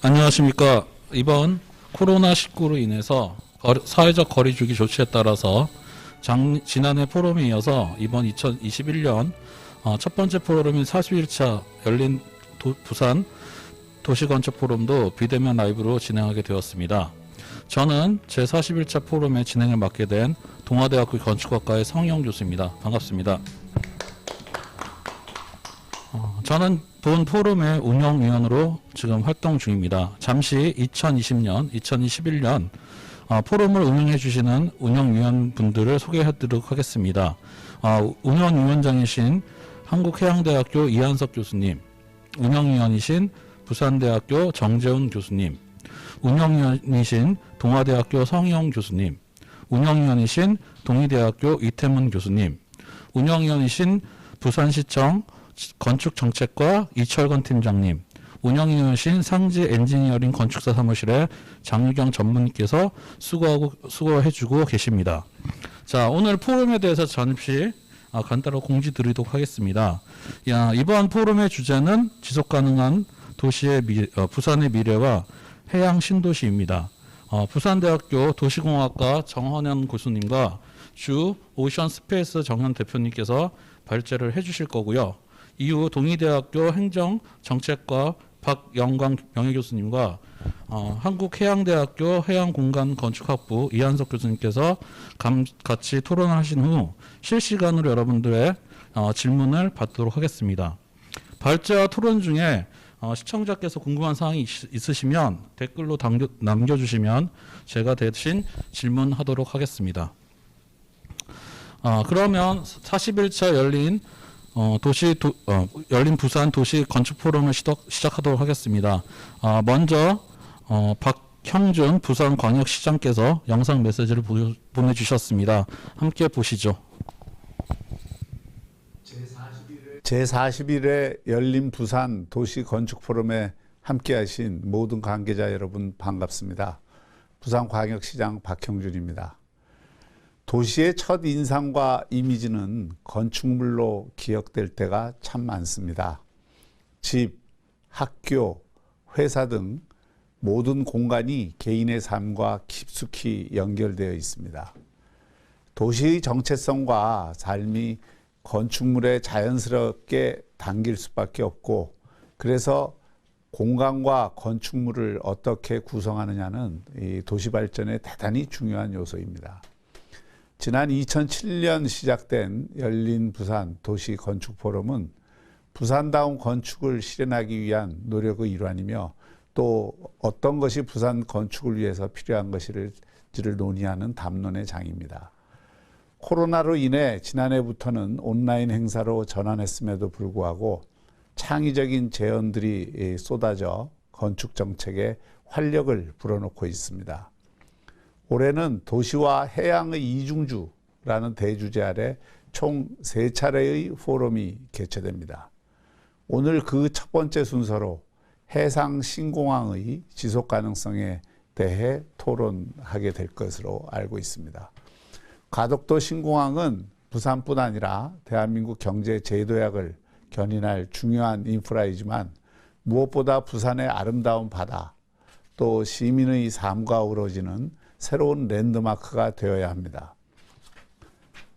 안녕하십니까. 이번 코로나19로 인해서 사회적 거리두기 조치에 따라서 지난해 포럼에 이어서 이번 2021년 첫 번째 포럼인 41차 열린 부산 도시건축 포럼도 비대면 라이브로 진행하게 되었습니다. 저는 제41차 포럼의 진행을 맡게 된 동아대학교 건축학과의 성희영 교수입니다. 반갑습니다. 저는 본 포럼의 운영위원으로 지금 활동 중입니다. 잠시 2020년, 2021년 포럼을 운영해 주시는 운영위원분들을 소개해드리도록 하겠습니다. 운영위원장이신 한국해양대학교 이한석 교수님, 운영위원이신 부산대학교 정재훈 교수님, 운영위원이신 동아대학교 성희영 교수님, 운영위원이신 동의대학교 이태문 교수님, 운영위원이신 부산시청 건축정책과 이철건 팀장님, 운영위원이신 상지 엔지니어링 건축사 사무실의 장유경 전문님께서 수고해주고 계십니다. 자, 오늘 포럼에 대해서 잠시 간단하게 공지 드리도록 하겠습니다. 이번 포럼의 주제는 지속가능한 도시의 부산의 미래와 해양 신도시입니다. 부산대학교 도시공학과 정헌현 교수님과 주 오션스페이스 정현 대표님께서 발제를 해주실 거고요. 이후 동의대학교 행정정책과 박영광 명예교수님과 한국해양대학교 해양공간건축학부 이한석 교수님께서 같이 토론을 하신 후 실시간으로 여러분들의 질문을 받도록 하겠습니다. 발제와 토론 중에 시청자께서 궁금한 사항이 있으시면 댓글로 남겨주시면 제가 대신 질문하도록 하겠습니다. 그러면 41차 열린 부산 도시 건축 포럼을 시작하도록 하겠습니다. 먼저 박형준 부산광역시장께서 영상 메시지를 보내주셨습니다. 함께 보시죠. 제41회 열린 부산 도시 건축 포럼에 함께하신 모든 관계자 여러분 반갑습니다. 부산광역시장 박형준입니다. 도시의 첫 인상과 이미지는 건축물로 기억될 때가 참 많습니다. 집, 학교, 회사 등 모든 공간이 개인의 삶과 깊숙이 연결되어 있습니다. 도시의 정체성과 삶이 건축물에 자연스럽게 담길 수밖에 없고, 그래서 공간과 건축물을 어떻게 구성하느냐는 이 도시 발전에 대단히 중요한 요소입니다. 지난 2007년 시작된 열린 부산 도시 건축 포럼은 부산다운 건축을 실현하기 위한 노력의 일환이며, 또 어떤 것이 부산 건축을 위해서 필요한 것인지를 논의하는 담론의 장입니다. 코로나로 인해 지난해부터는 온라인 행사로 전환했음에도 불구하고 창의적인 제언들이 쏟아져 건축 정책에 활력을 불어넣고 있습니다. 올해는 도시와 해양의 이중주라는 대주제 아래 총 3차례의 포럼이 개최됩니다. 오늘 그 첫 번째 순서로 해상 신공항의 지속 가능성에 대해 토론하게 될 것으로 알고 있습니다. 가덕도 신공항은 부산뿐 아니라 대한민국 경제 제도약을 견인할 중요한 인프라이지만, 무엇보다 부산의 아름다운 바다, 또 시민의 삶과 어우러지는 새로운 랜드마크가 되어야 합니다.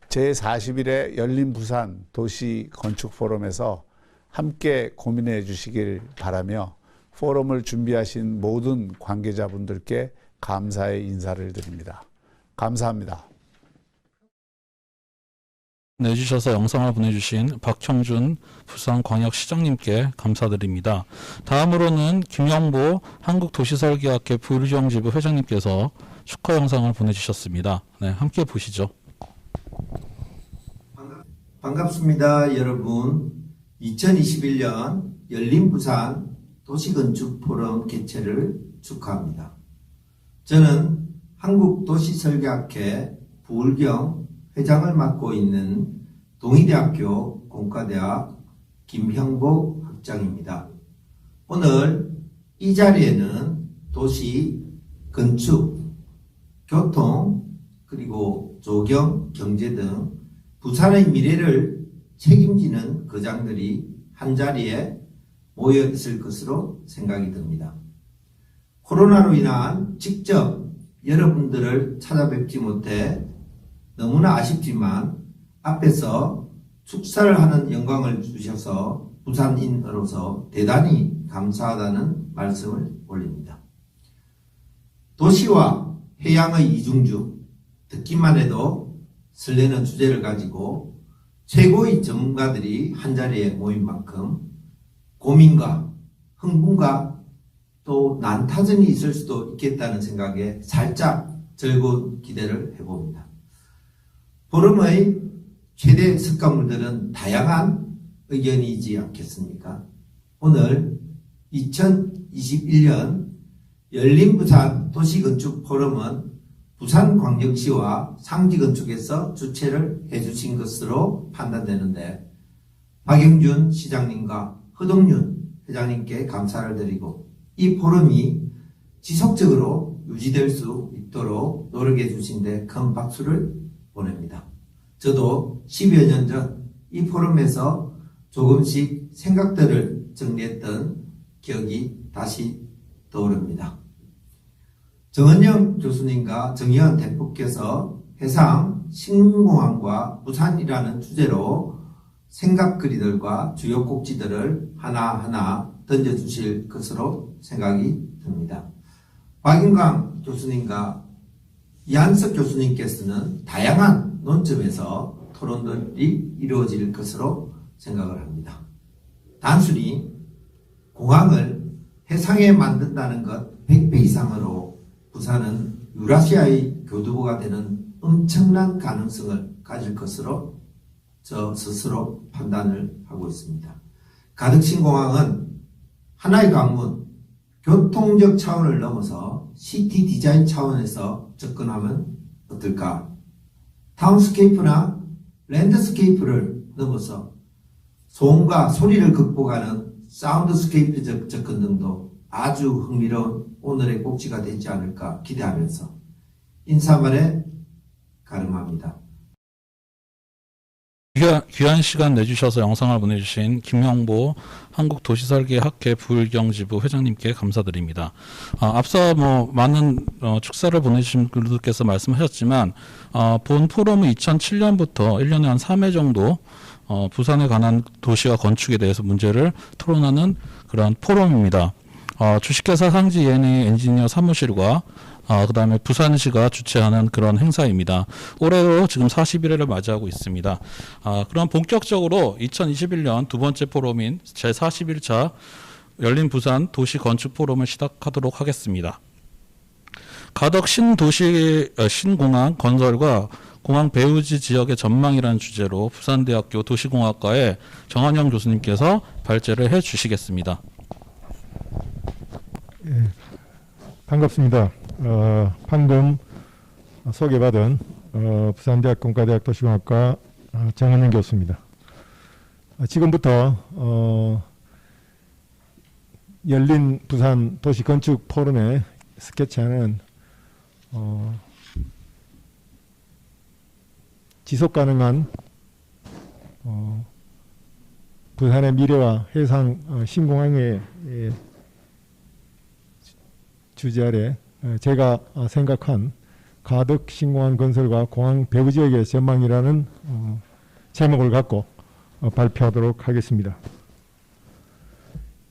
제41회 열린 부산 도시 건축 포럼에서 함께 고민해 주시길 바라며, 포럼을 준비하신 모든 관계자분들께 감사의 인사를 드립니다. 감사합니다. 내주셔서 영상을 보내주신 박형준 부산광역시장님께 감사드립니다. 다음으로는 김영보 한국도시설계학회 부유정지부 회장님께서 축하 영상을 보내주셨습니다. 네, 함께 보시죠. 반갑습니다, 여러분. 2021년 열린 부산 도시건축 포럼 개최를 축하합니다. 저는 한국도시설계학회 부울경 회장을 맡고 있는 동의대학교 공과대학 김형복 학장입니다. 오늘 이 자리에는 도시, 건축, 교통, 그리고 조경, 경제 등 부산의 미래를 책임지는 거장들이 한자리에 모여 있을 것으로 생각이 듭니다. 코로나로 인한 직접 여러분들을 찾아뵙지 못해 너무나 아쉽지만 앞에서 축사를 하는 영광을 주셔서 부산인으로서 대단히 감사하다는 말씀을 올립니다. 도시와 해양의 이중주, 듣기만 해도 설레는 주제를 가지고 최고의 전문가들이 한자리에 모인 만큼 고민과 흥분과 또 난타전이 있을 수도 있겠다는 생각에 살짝 즐거운 기대를 해봅니다. 포럼의 최대 석가물들은 다양한 의견이지 않겠습니까? 오늘 2021년 열린부산 도시건축 포럼은 부산광역시와 상지건축에서 주최를 해주신 것으로 판단되는데 박영준 시장님과 허동윤 회장님께 감사를 드리고 이 포럼이 지속적으로 유지될 수 있도록 노력해 주신 데 큰 박수를 보냅니다. 저도 10여 년 전 이 포럼에서 조금씩 생각들을 정리했던 기억이 다시 떠오릅니다. 정은영 교수님과 정의원 대표께서 해상, 식문공항과 부산이라는 주제로 생각거리들과 주요 꼭지들을 하나하나 던져주실 것으로 생각이 듭니다. 박인광 교수님과 이한석 교수님께서는 다양한 논점에서 토론들이 이루어질 것으로 생각을 합니다. 단순히 공항을 해상에 만든다는 것 100배 이상으로 부산은 유라시아의 교두보가 되는 엄청난 가능성을 가질 것으로 저 스스로 판단을 하고 있습니다. 가덕신공항은 하나의 관문, 교통적 차원을 넘어서 시티 디자인 차원에서 접근하면 어떨까? 타운스케이프나 랜드스케이프를 넘어서 소음과 소리를 극복하는 사운드스케이프적 접근 등도 아주 흥미로운 오늘의 꼭지가 되지 않을까 기대하면서 인사말에 가름합니다. 귀한 시간 내주셔서 영상을 보내주신 김형보 한국도시설계학회 부울경지부 회장님께 감사드립니다. 앞서 많은 축사를 보내주신 분들께서 말씀하셨지만 본 포럼은 2007년부터 1년에 한 3회 정도 부산에 관한 도시와 건축에 대해서 문제를 토론하는 그런 포럼입니다. 주식회사 상지 ENA 엔지니어 사무실과 그다음에 부산시가 주최하는 그런 행사입니다. 올해로 지금 41회를 맞이하고 있습니다. 그럼 본격적으로 2021년 두 번째 포럼인 제41차 열린 부산 도시 건축 포럼을 시작하도록 하겠습니다. 가덕 신공항 건설과 공항 배후지 지역의 전망이라는 주제로 부산대학교 도시공학과의 정한영 교수님께서 발제를 해 주시겠습니다. 예, 반갑습니다. 방금 소개받은 부산대학 공과대학 도시공학과 정한영 교수입니다. 지금부터 열린 부산 도시건축 포럼에 스케치하는 지속가능한 부산의 미래와 해상 신공항의 주제 아래 제가 생각한 가덕 신공항 건설과 공항 배후 지역의 전망이라는 제목을 갖고 발표하도록 하겠습니다.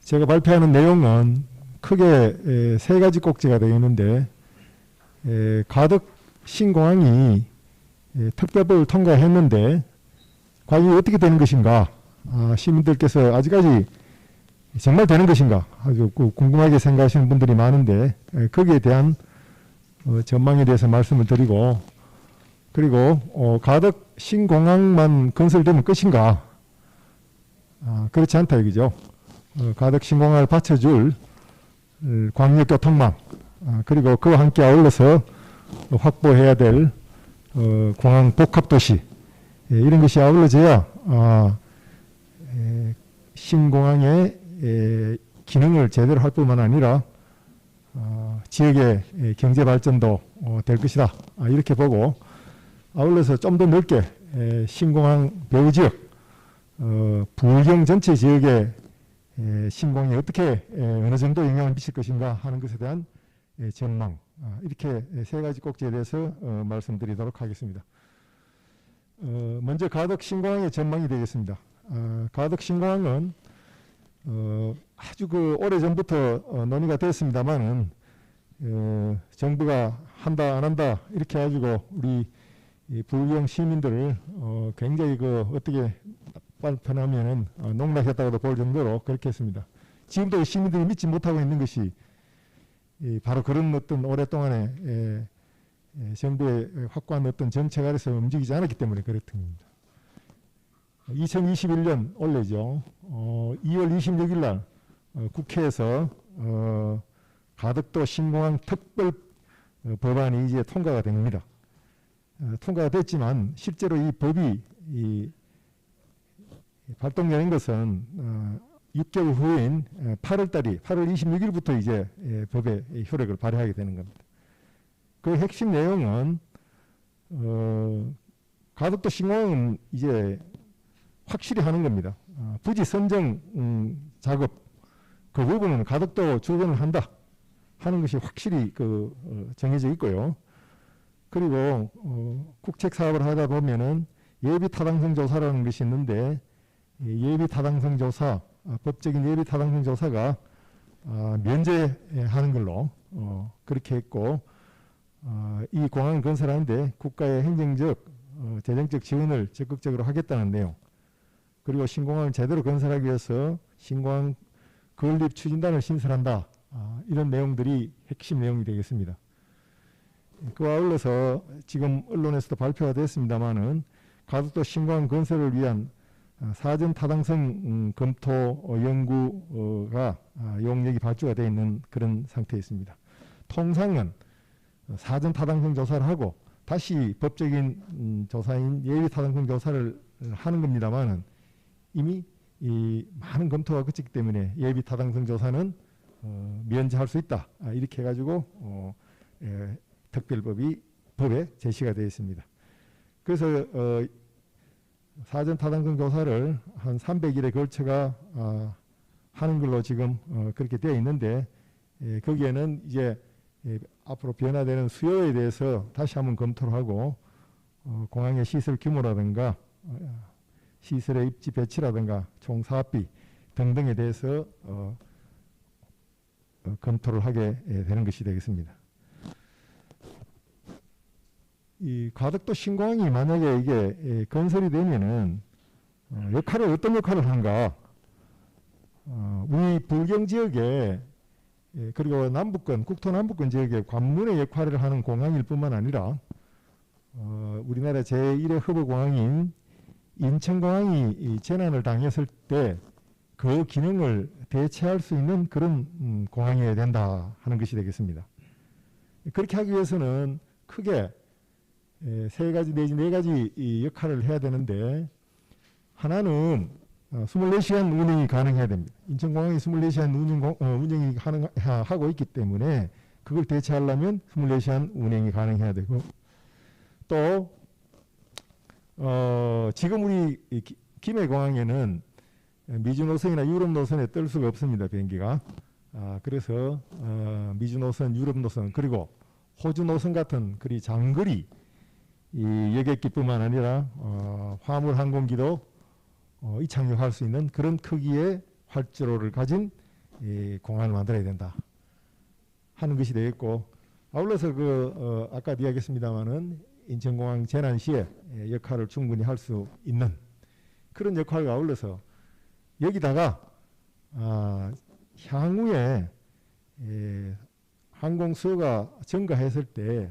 제가 발표하는 내용은 크게 세 가지 꼭지가 되겠는데 가덕 신공항이 특별법을 통과했는데 과연 어떻게 되는 것인가, 시민들께서 아직까지 정말 되는 것인가 아주 궁금하게 생각하시는 분들이 많은데 거기에 대한 전망에 대해서 말씀을 드리고, 그리고 가덕 신공항만 건설되면 끝인가, 그렇지 않다 이거죠. 가덕 신공항을 받쳐줄 광역교통망, 그리고 그와 함께 어울러서 확보해야 될 공항 복합도시, 이런 것이 아울러져야 신공항의 기능을 제대로 할 뿐만 아니라 지역의 경제 발전도 될 것이다, 이렇게 보고 아울러서 좀 더 넓게 신공항 배후 지역, 부울경 전체 지역의 신공항이 어떻게 어느 정도 영향을 미칠 것인가 하는 것에 대한 전망, 이렇게 세 가지 꼭지에 대해서 말씀드리도록 하겠습니다. 먼저 가덕 신공항의 전망이 되겠습니다. 가덕 신공항은 아주 오래전부터 논의가 됐습니다만은 정부가 한다 안 한다 이렇게 해가지고 우리 이 불경 시민들을 굉장히 어떻게 표현하면은 농락했다고도 볼 정도로 그렇게 했습니다. 지금도 시민들이 믿지 못하고 있는 것이 바로 그런 어떤 오랫동안의 정부의 확고한 어떤 정책 아래서 움직이지 않았기 때문에 그렇던 겁니다. 2021년 올해죠. 2월 26일 날 국회에서 가덕도 신공항 특별 법안이 이제 통과가 됩니다. 통과가 됐지만 실제로 이 법이 발동되는 것은 6개월 후인 8월 26일부터 이제 법의 효력을 발휘하게 되는 겁니다. 그 핵심 내용은 가덕도 신공항은 이제 확실히 하는 겁니다. 부지 선정 작업 그 부분은 가덕도 주관을 한다 하는 것이 확실히 정해져 있고요. 그리고 국책 사업을 하다 보면은 예비 타당성 조사라는 것이 있는데 예비 타당성 조사, 법적인 예비 타당성 조사가 면제하는 걸로 그렇게 했고 이 공항을 건설하는데 국가의 행정적, 재정적 지원을 적극적으로 하겠다는 내용. 그리고 신공항을 제대로 건설하기 위해서 신공항 건립 추진단을 신설한다. 이런 내용들이 핵심 내용이 되겠습니다. 그와 아울러서 지금 언론에서도 발표가 됐습니다마는 가덕도 신공항 건설을 위한 사전 타당성 검토 연구가 용역이 발주가 되어 있는 그런 상태에 있습니다. 통상은 사전 타당성 조사를 하고 다시 법적인 조사인 예비 타당성 조사를 하는 겁니다만은 이미 이 많은 검토가 그쳤기 때문에 예비 타당성 조사는 면제할 수 있다. 이렇게 해가지고 법에 제시가 되어 있습니다. 그래서 사전 타당성 조사를 한 300일에 걸쳐가 하는 걸로 지금 그렇게 되어 있는데 거기에는 이제 앞으로 변화되는 수요에 대해서 다시 한번 검토를 하고 공항의 시설 규모라든가 시설의 입지 배치라든가 총 사업비 등등에 대해서 검토를 하게 되는 것이 되겠습니다. 이 가덕도 신공항이 만약에 이게 건설이 되면은 어떤 역할을 하는가? 우리 불경 지역에 그리고 남북권 국토 남북권 지역에 관문의 역할을 하는 공항일 뿐만 아니라 우리나라 제1의 허브 공항인 인천공항이 재난을 당했을 때 그 기능을 대체할 수 있는 그런 공항이어야 된다 하는 것이 되겠습니다. 그렇게 하기 위해서는 크게 세 가지 내지 네 가지 역할을 해야 되는데 하나는 24시간 운행이 가능해야 됩니다. 인천공항이 24시간 운영이 하고 있기 때문에 그걸 대체하려면 24시간 운행이 가능해야 되고 또 지금 우리 김해공항에는 미주 노선이나 유럽 노선에 뜰 수가 없습니다. 비행기가. 그래서 미주 노선, 유럽 노선 그리고 호주 노선 같은 그리 장거리 이 여객기뿐만 아니라 화물 항공기도 이착륙할 수 있는 그런 크기의 활주로를 가진 공항을 만들어야 된다 하는 것이 되겠고 아울러서 아까 이야기했습니다마는 인천공항 재난 시에 역할을 충분히 할 수 있는 그런 역할과 아울러서 여기다가 향후에 항공 수요가 증가했을 때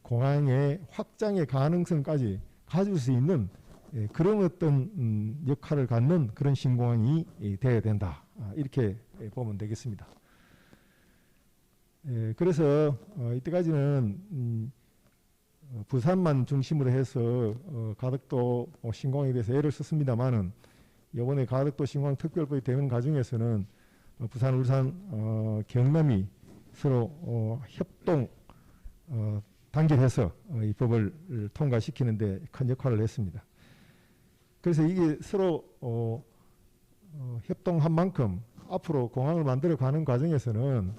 공항의 확장의 가능성까지 가질 수 있는 그런 어떤 역할을 갖는 그런 신공항이 되어야 된다. 이렇게 보면 되겠습니다. 그래서 이때까지는 부산만 중심으로 해서 가덕도 신공항에 대해서 애를 썼습니다만은 이번에 가덕도 신공항 특별법이 되는 과정에서는 부산, 울산, 경남이 서로 협동 단결해서 이 법을 통과시키는데 큰 역할을 했습니다. 그래서 이게 서로 협동한 만큼 앞으로 공항을 만들어 가는 과정에서는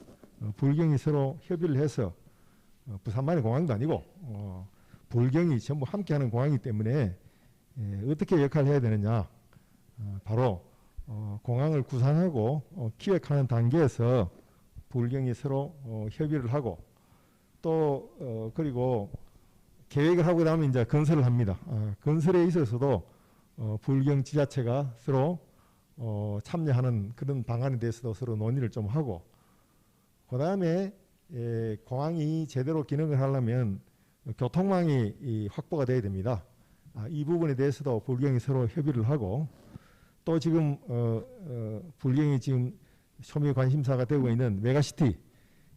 불경이 서로 협의를 해서 부산만의 공항도 아니고 불경이 전부 함께하는 공항이기 때문에 어떻게 역할을 해야 되느냐, 바로 공항을 구상하고 기획하는 단계에서 불경이 서로 협의를 하고 또 그리고 계획을 하고 나면 이제 건설을 합니다. 건설에 있어서도 불경 지자체가 서로 참여하는 그런 방안에 대해서도 서로 논의를 좀 하고, 그 다음에 공항이 제대로 기능을 하려면 교통망이 확보가 돼야 됩니다. 이 부분에 대해서도 불경이 서로 협의를 하고, 또 지금 불경이 지금 소미 관심사가 되고 있는 메가시티,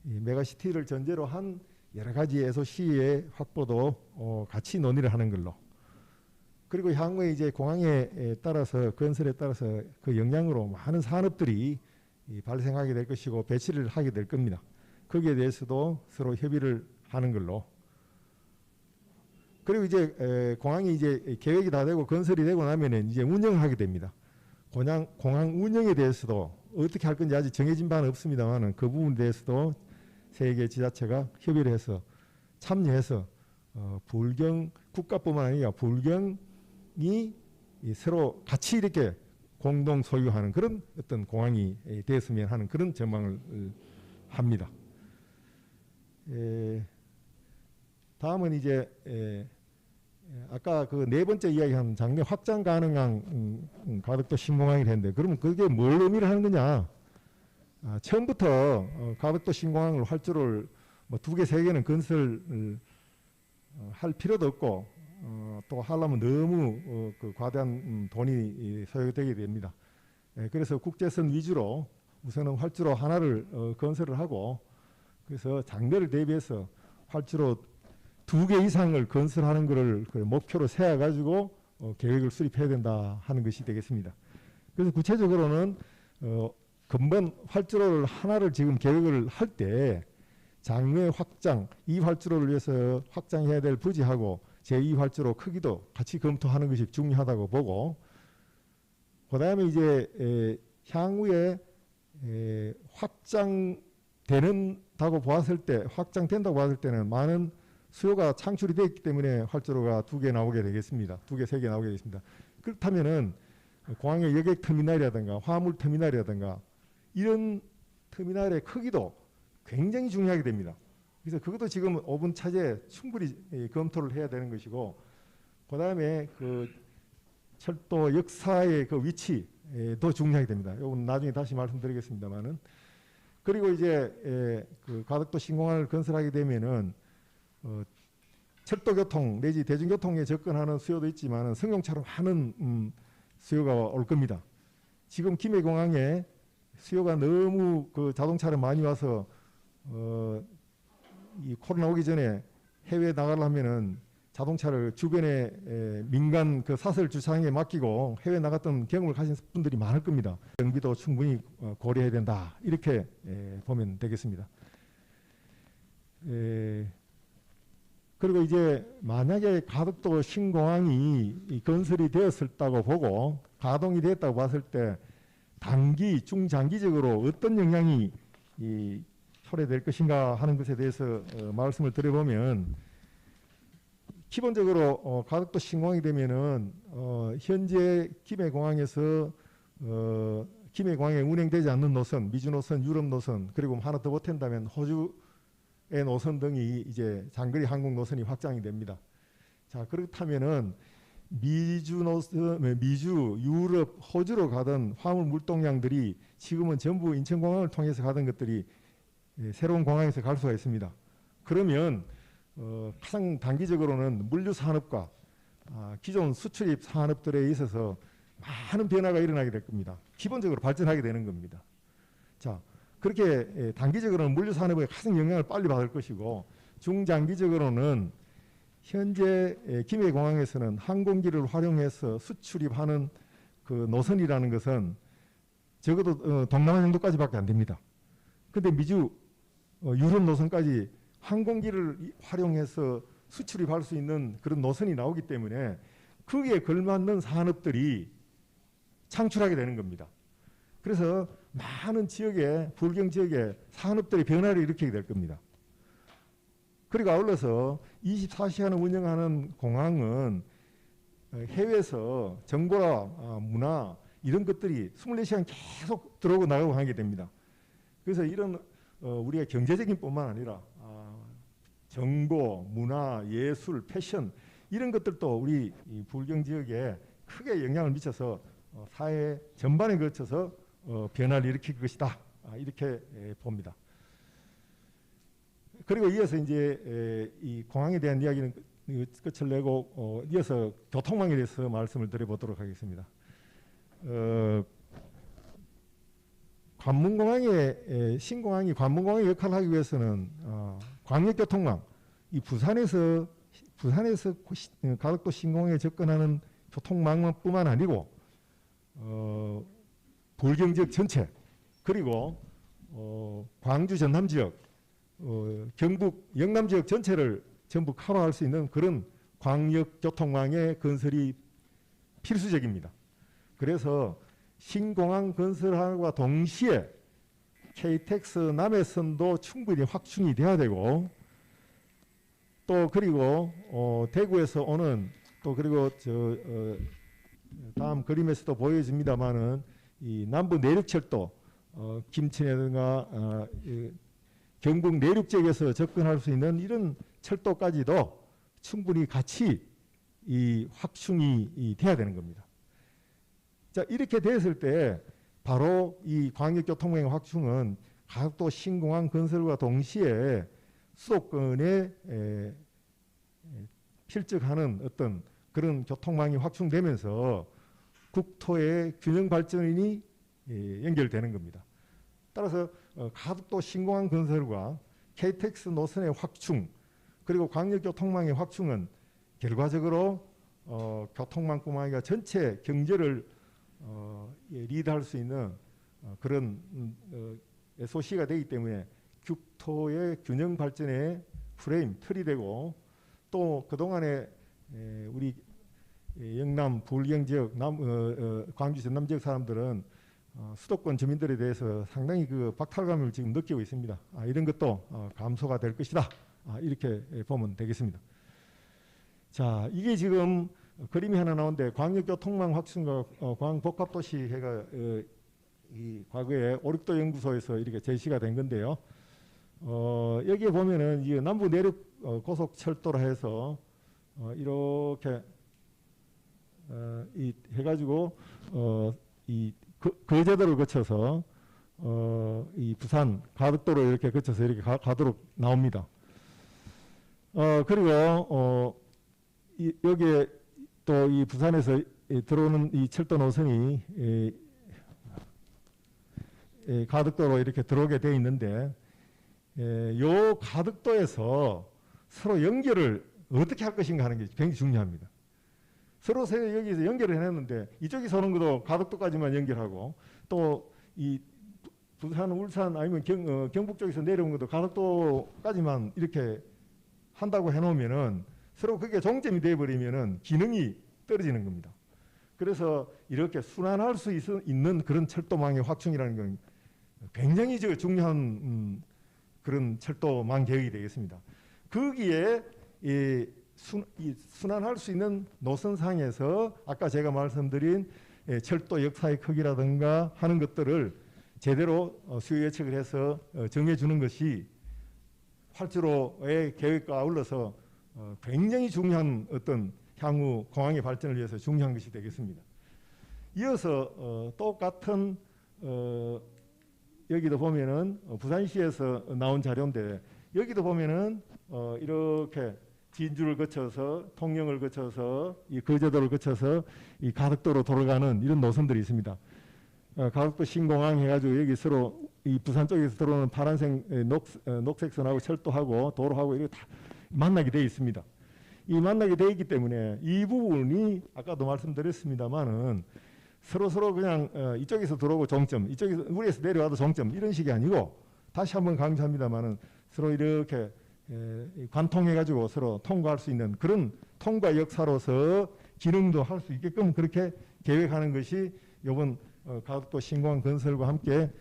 이 메가시티를 전제로 한 여러 가지 SOC의 확보도 같이 논의를 하는 걸로. 그리고 향후에 이제 공항에 따라서 건설에 따라서 그 영향으로 많은 산업들이 발생하게 될 것이고 배치를 하게 될 겁니다. 거기에 대해서도 서로 협의를 하는 걸로. 그리고 이제 공항이 이제 계획이 다 되고 건설이 되고 나면은 이제 운영을 하게 됩니다. 공항 운영에 대해서도 어떻게 할 건지 아직 정해진 바는 없습니다만은 그 부분에 대해서도 세 개 지자체가 협의를 해서 참여해서 불경 국가뿐만 아니라 불경이 서로 같이 이렇게 공동 소유하는 그런 어떤 공항이 되었으면 하는 그런 전망을 합니다. 다음은 이제 아까 그 네 번째 이야기한 장래 확장 가능한 가덕도 신공항이 되는데, 그러면 그게 뭘 의미를 하는 거냐? 처음부터 가덕도 신공항을 활주로를 뭐 2개, 3개는 건설을 할 필요도 없고 또 하려면 너무 그 과대한 돈이 소요되게 됩니다. 그래서 국제선 위주로 우선은 활주로 하나를 건설을 하고, 그래서 장래를 대비해서 활주로 2개 이상을 건설하는 것을 목표로 세워가지고 계획을 수립해야 된다 하는 것이 되겠습니다. 그래서 구체적으로는 근본 활주로를 하나를 지금 계획을 할 때 장래 확장, 이 활주로를 위해서 확장해야 될 부지하고 제2활주로 크기도 같이 검토하는 것이 중요하다고 보고, 그 다음에 이제 향후에 확장된다고 보았을 때는 많은 수요가 창출이 되었기 때문에 활주로가 2개 나오게 되겠습니다. 2개, 3개 나오게 되겠습니다. 그렇다면은 공항의 여객 터미널이라든가 화물 터미널이라든가 이런 터미널의 크기도 굉장히 중요하게 됩니다. 그래서 그것도 지금 5분 차제에 충분히 검토를 해야 되는 것이고, 그 다음에 그 철도 역사의 그 위치도 중요하게 됩니다. 이건 나중에 다시 말씀드리겠습니다만은. 그리고 이제 그 가덕도 신공항을 건설하게 되면은 철도 교통 내지 대중교통에 접근하는 수요도 있지만 승용차로 많은 수요가 올 겁니다. 지금 김해공항에 수요가 너무 그 자동차를 많이 와서 이 코로나 오기 전에 해외에 나가려면은 자동차를 주변에 민간 그 사설 주차장에 맡기고 해외 나갔던 경험을 가진 분들이 많을 겁니다. 경비도 충분히 고려해야 된다, 이렇게 보면 되겠습니다. 그리고 이제 만약에 가덕도 신공항이 건설이 되었다고 보고 가동이 됐다고 봤을 때 단기, 중장기적으로 어떤 영향이 초래될 것인가 하는 것에 대해서 말씀을 드려보면, 기본적으로 가덕도 신공항이 되면은 현재 김해공항에서 김해공항에 운행되지 않는 노선, 미주 노선, 유럽 노선, 그리고 하나 더 보탠다면 호주의 노선 등이 이제 장거리 항공 노선이 확장이 됩니다. 자, 그렇다면은 미주 노선, 미주, 유럽, 호주로 가던 화물 물동량들이 지금은 전부 인천공항을 통해서 가던 것들이 새로운 공항에서 갈 수가 있습니다. 그러면 가장 단기적으로는 물류 산업과 기존 수출입 산업들에 있어서 많은 변화가 일어나게 될 겁니다. 기본적으로 발전하게 되는 겁니다. 자, 그렇게 단기적으로는 물류 산업에 가장 영향을 빨리 받을 것이고, 중장기적으로는 현재 김해공항에서는 항공기를 활용해서 수출입하는 그 노선이라는 것은 적어도 동남아 정도까지밖에 안 됩니다. 근데 미주, 유럽 노선까지 항공기를 활용해서 수출입할 수 있는 그런 노선이 나오기 때문에 거기에 걸맞는 산업들이 창출하게 되는 겁니다. 그래서 많은 지역에 불경 지역에 산업들이 변화를 일으키게 될 겁니다. 그리고 아울러서 24시간을 운영하는 공항은 해외에서 정보나 문화 이런 것들이 24시간 계속 들어오고 나가고 하게 됩니다. 그래서 이런 우리가 경제적인 뿐만 아니라 정보, 문화, 예술, 패션 이런 것들도 우리 이 불경 지역에 크게 영향을 미쳐서 사회 전반에 걸쳐서 변화를 일으킬 것이다. 이렇게 봅니다. 그리고 이어서 이제 이 공항에 대한 이야기는 끝을 내고 이어서 교통망에 대해서 말씀을 드려보도록 하겠습니다. 관문공항의 신공항이 관문공항의 역할을 하기 위해서는 광역교통망, 이 부산에서 가덕도 신공항에 접근하는 교통망뿐만 아니고 불경 지역 전체 그리고 광주 전남 지역, 경북 영남 지역 전체를 전부 커버할 수 있는 그런 광역교통망의 건설이 필수적입니다. 그래서 신공항 건설과 동시에 KTX 남해선도 충분히 확충이 돼야 되고 또 그리고 대구에서 오는 또 그리고 다음 그림에서도 보여집니다만은 이 남부 내륙철도 김천이라든가 경북 내륙 지역에서 접근할 수 있는 이런 철도까지도 충분히 같이 이 확충이 돼야 되는 겁니다. 자, 이렇게 됐을 때 바로 이 광역교통망의 확충은 가덕도 신공항 건설과 동시에 수도권에 필적하는 어떤 그런 교통망이 확충되면서 국토의 균형 발전이 연결되는 겁니다. 따라서 가덕도 신공항 건설과 KTX 노선의 확충 그리고 광역교통망의 확충은 결과적으로 교통망뿐만 아니라 전체 경제를 리드할 수 있는 그런 SOC가 되기 때문에 국토의 균형 발전의 프레임, 틀이 되고 또 그동안에 우리 영남, 불경 지역, 광주 전남 지역 사람들은 수도권 주민들에 대해서 상당히 그 박탈감을 지금 느끼고 있습니다. 이런 것도 감소가 될 것이다. 이렇게 보면 되겠습니다. 자, 이게 지금 그림이 하나 나오는데 광역교통망 확충과 광복합도시회가 이 과거에 오륙도 연구소에서 이렇게 제시가 된 건데요. 여기에 보면은 이 남부 내륙 고속철도로 해서 이렇게 이 해가지고 이 거제도를 거쳐서 이 부산 가덕도로 이렇게 거쳐서 이렇게 가도록 나옵니다. 그리고 여기에 또 이 부산에서 들어오는 이 철도 노선이 가덕도로 이렇게 들어오게 되어 있는데 요 가덕도에서 서로 연결을 어떻게 할 것인가 하는 게 굉장히 중요합니다. 서로 여기서 연결을 해놨는데 이쪽에서 오는 것도 가덕도까지만 연결하고 또 이 부산, 울산 아니면 경북 쪽에서 내려온 것도 가덕도까지만 이렇게 한다고 해놓으면은 서로 그게 종점이 되어버리면은 기능이 떨어지는 겁니다. 그래서 이렇게 순환할 수 있는 그런 철도망의 확충이라는 건 굉장히 중요한 그런 철도망 계획이 되겠습니다. 거기에 순환할 수 있는 노선상에서 아까 제가 말씀드린 철도 역사의 크기라든가 하는 것들을 제대로 수요 예측을 해서 정해주는 것이 활주로의 계획과 아울러서 굉장히 중요한 어떤 향후 공항의 발전을 위해서 중요한 것이 되겠습니다. 이어서 똑같은 여기도 보면은 부산시에서 나온 자료인데 여기도 보면은 이렇게 진주를 거쳐서 통영을 거쳐서 이 거제도를 거쳐서 이 가덕도로 돌아가는 이런 노선들이 있습니다. 가덕도 신공항 해가지고 여기 서로 이 부산 쪽에서 들어오는 파란색 녹색선하고 철도하고 도로하고 이렇게 다 만나게 되어 있습니다. 이 만나게 되어 있기 때문에 이 부분이 아까도 말씀드렸습니다만은 서로 그냥 이쪽에서 들어오고 종점, 이쪽에서 우리에서 내려와도 종점 이런 식이 아니고 다시 한번 강조합니다만은 서로 이렇게 관통해가지고 서로 통과할 수 있는 그런 통과 역사로서 기능도 할 수 있게끔 그렇게 계획하는 것이 이번 가덕도 신공항 건설과 함께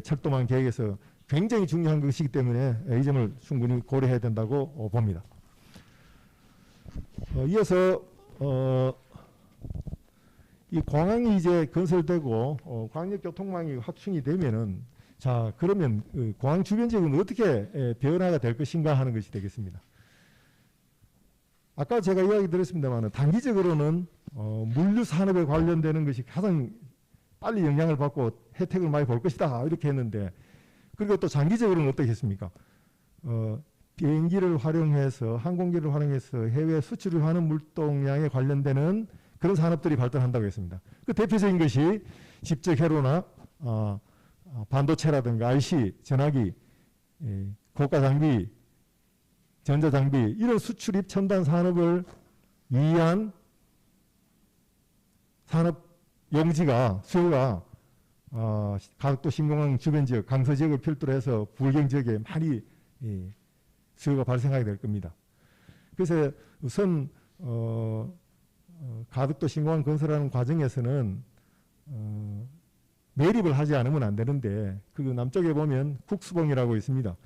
철도망 계획에서 굉장히 중요한 것이기 때문에 이 점을 충분히 고려해야 된다고 봅니다. 이어서 이 공항이 이제 건설되고 광역교통망이 확충이 되면은 자 그러면 공항 주변 지역은 어떻게 변화가 될 것인가 하는 것이 되겠습니다. 아까 제가 이야기 드렸습니다만 단기적으로는 물류 산업에 관련되는 것이 가장 빨리 영향을 받고 혜택을 많이 볼 것이다 이렇게 했는데 그리고 또 장기적으로는 어떻겠습니까? 비행기를 활용해서 항공기를 활용해서 해외 수출을 하는 물동량에 관련되는 그런 산업들이 발전한다고 했습니다. 그 대표적인 것이 집적 회로나 반도체라든가 IC, 전화기, 고가 장비, 전자장비 이런 수출입 첨단 산업을 위한 산업 용지가 수요가 가덕도 신공항 주변 지역, 강서 지역을 필두로 해서 불경 지역에 많이 수요가 발생하게 될 겁니다. 그래서 우선 가덕도 신공항 건설하는 과정에서는 매립을 하지 않으면 안 되는데 그 남쪽에 보면 국수봉이라고 있습니다.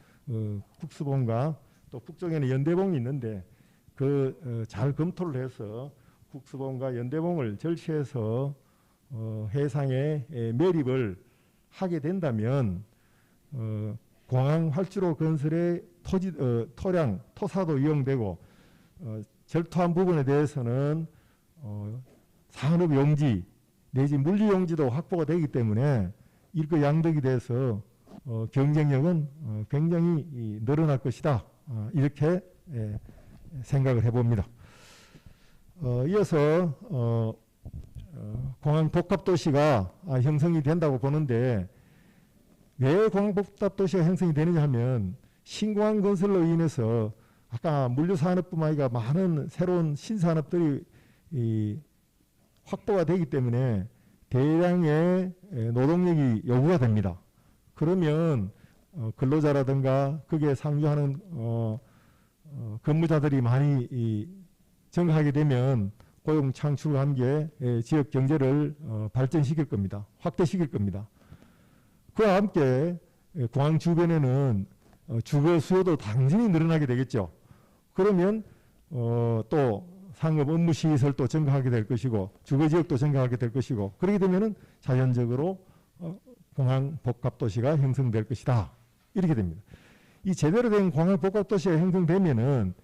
국수봉과 또 북쪽에는 연대봉이 있는데 잘 검토를 해서 국수봉과 연대봉을 절취해서 해상에 매립을 하게 된다면 공항 활주로 건설의 토량, 토사도 이용되고 절토한 부분에 대해서는 산업 용지 내지 물류 용지도 확보가 되기 때문에 일거 양득이 돼서 경쟁력은 굉장히 늘어날 것이다. 이렇게 생각을 해봅니다. 이어서 공항 복합도시가 형성이 된다고 보는데 왜 공항 복합도시가 형성이 되느냐 하면 신공항 건설로 인해서 아까 물류산업뿐만 아니라 많은 새로운 신산업들이 확보가 되기 때문에 대량의 노동력이 요구가 됩니다. 그러면 근로자라든가 거기에 상주하는 근무자들이 많이 증가하게 되면 고용 창출과 함께 지역 경제를 발전시킬 겁니다. 확대시킬 겁니다. 그와 함께 공항 주변에는 주거 수요도 당연히 늘어나게 되겠죠. 그러면 또 상업 업무 시설도 증가하게 될 것이고 주거 지역도 증가하게 될 것이고 그렇게 되면은 자연적으로 공항 복합도시가 형성될 것이다. 이렇게 됩니다. 이 제대로 된 공항 복합도시가 형성되면은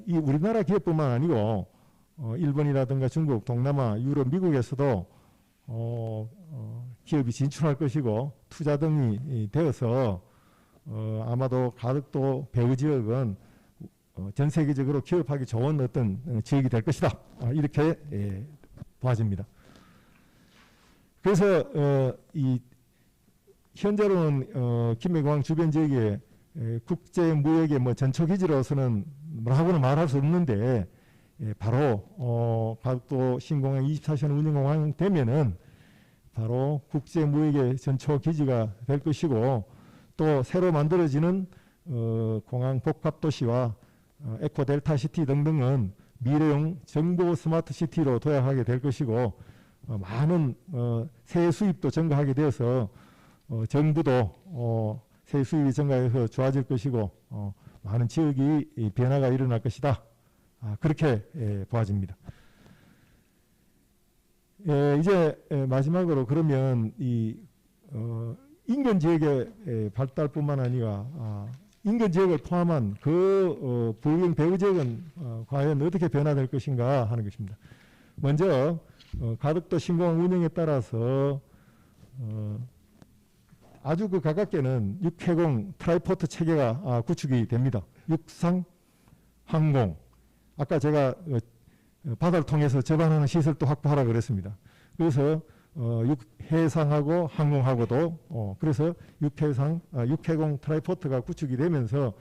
이 우리나라 기업뿐만 아니고 일본이라든가 중국, 동남아, 유럽, 미국에서도 기업이 진출할 것이고 투자 등이 되어서 아마도 가덕도 배후 지역은 전 세계적으로 기업하기 좋은 어떤 지역이 될 것이다. 이렇게 보아집니다. 그래서 이 현재로는 김해공항 주변 지역에 국제 무역의 전초기지로서는 뭐라고는 말할 수 없는데 바로 가덕도 신공항 24시간 운영공항 되면은 바로 국제 무역의 전초기지가 될 것이고 또 새로 만들어지는 공항 복합도시와 에코델타시티 등등은 미래형 정보 스마트시티로 도약하게 될 것이고 많은 세 수입도 증가하게 되어서 정부도 세 수입이 증가해서 좋아질 것이고 많은 지역이 변화가 일어날 것이다. 그렇게 보아집니다. 이제 마지막으로 그러면 이 인근 지역의 발달뿐만 아니라 인근 지역을 포함한 그 불경 배후 지역은 과연 어떻게 변화될 것인가 하는 것입니다. 먼저 가덕도 신공항 운영에 따라서 아주 그 가깝게는 육해공 트라이포트 체계가 구축이 됩니다. 육상, 항공. 아까 제가 바다를 통해서 접안하는 시설도 확보하라고 그랬습니다. 그래서 해상하고 항공하고도 그래서 육해공 트라이포트가 구축이 되면서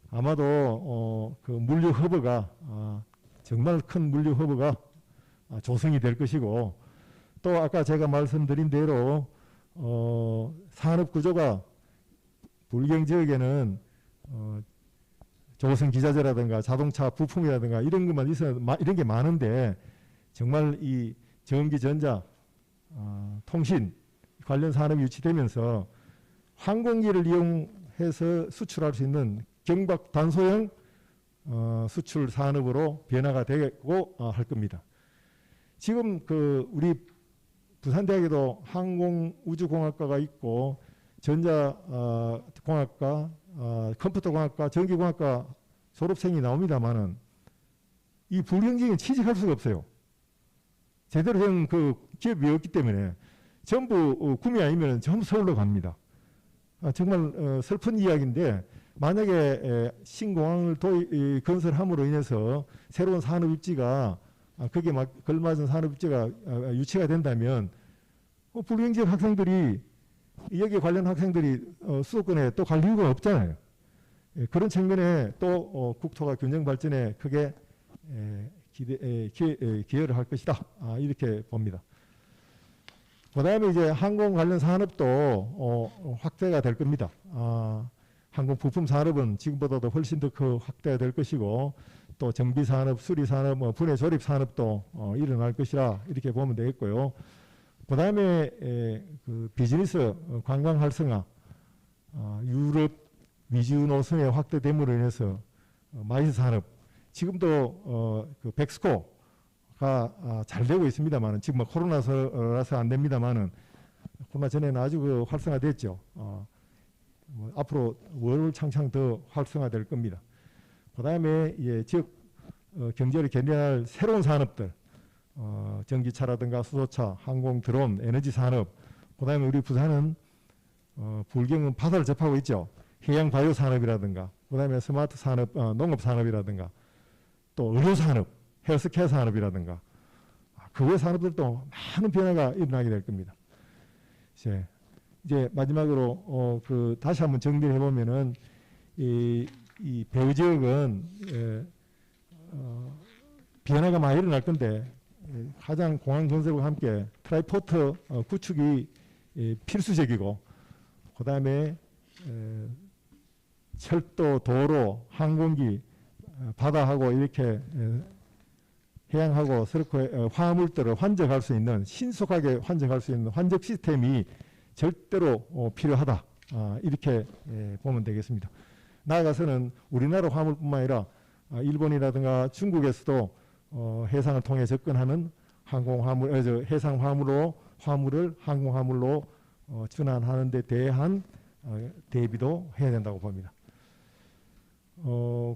아마도 그 물류 허브가 정말 큰 물류 허브가 조성이 될 것이고 또 아까 제가 말씀드린 대로 산업 구조가 불경 지역에는 조선 기자재라든가 자동차 부품이라든가 이런 것만 있어야 이런 게 많은데 정말 이 전기 전자 통신 관련 산업이 유치되면서 항공기를 이용해서 수출할 수 있는 경박 단소형 수출 산업으로 변화가 되고 할 겁니다. 지금 우리 부산대학에도 항공우주공학과가 있고 전자공학과, 컴퓨터공학과, 전기공학과 졸업생이 나옵니다만은 이 불경쟁에 취직할 수가 없어요. 제대로 된 기업이 없기 때문에 전부 구미 아니면 전부 서울로 갑니다. 정말 슬픈 이야기인데 만약에 신공항을 건설함으로 인해서 새로운 산업 입지가 거기에 걸맞은 산업 입지가 유치가 된다면 불경쟁 학생들이 여기에 관련 학생들이 수도권에 또 갈 이유가 없잖아요. 그런 측면에 또 국토가 균형 발전에 크게 기여를 할 것이다. 이렇게 봅니다. 그다음에 이제 항공 관련 산업도 확대가 될 겁니다. 항공 부품 산업은 지금보다도 훨씬 더 확대가 될 것이고 또 정비 산업, 수리 산업, 분해 조립 산업도 일어날 것이라 이렇게 보면 되겠고요. 그다음에 비즈니스 관광 활성화, 유럽 위주 노선의 확대됨으로 인해서 마이스 산업 지금도 백스코가 잘 되고 있습니다만은 지금 코로나라서 안 됩니다만은 코로나 전에는 아주 활성화됐죠. 앞으로 월창창 더 활성화될 겁니다. 그다음에 지역 경제를 견인할 새로운 산업들, 전기차라든가 수소차, 항공, 드론, 에너지 산업. 그다음에 우리 부산은 불경은 바다를 접하고 있죠. 해양 바이오 산업이라든가, 그다음에 스마트 산업, 농업 산업이라든가, 또 의료 산업, 헬스케어 산업이라든가, 그 외 산업들도 많은 변화가 일어나게 될 겁니다. 이제 마지막으로 다시 한번 정리해 보면은 이 배후 지역은 변화가 많이 일어날 건데 가장 공항 건설과 함께 트라이포트 구축이 필수적이고 그다음에 철도, 도로, 항공기, 바다하고 이렇게 해양하고 서로 화물들을 환적할 수 있는 신속하게 환적할 수 있는 환적 시스템이 절대로 필요하다. 이렇게 보면 되겠습니다. 나아가서는 우리나라 화물뿐만 아니라 일본이라든가 중국에서도 해상을 통해 접근하는 해상 화물을 항공 화물로 전환하는 데 대한 대비도 해야 된다고 봅니다.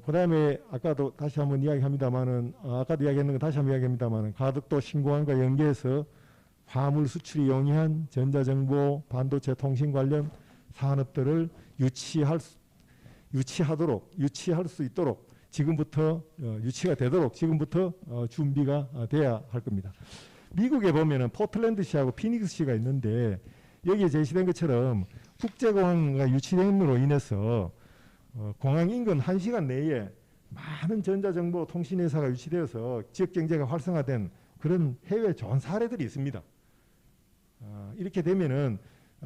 그다음에 아까도 다시 한번 이야기합니다만은 아까도 이야기했는 거 다시 한번 이야기합니다만은 가덕도 신공항과 연계해서 화물 수출이 용이한 전자정보, 반도체 통신 관련 산업들을 유치할 수 있도록 지금부터 유치가 되도록 지금부터 준비가 돼야 할 겁니다. 미국에 보면은 포틀랜드시하고 피닉스시가 있는데 여기에 제시된 것처럼 국제공항과 유치됨으로 인해서 공항 인근 1시간 내에 많은 전자정보 통신회사가 유치되어서 지역경제가 활성화된 그런 해외 좋은 사례들이 있습니다. 이렇게 되면은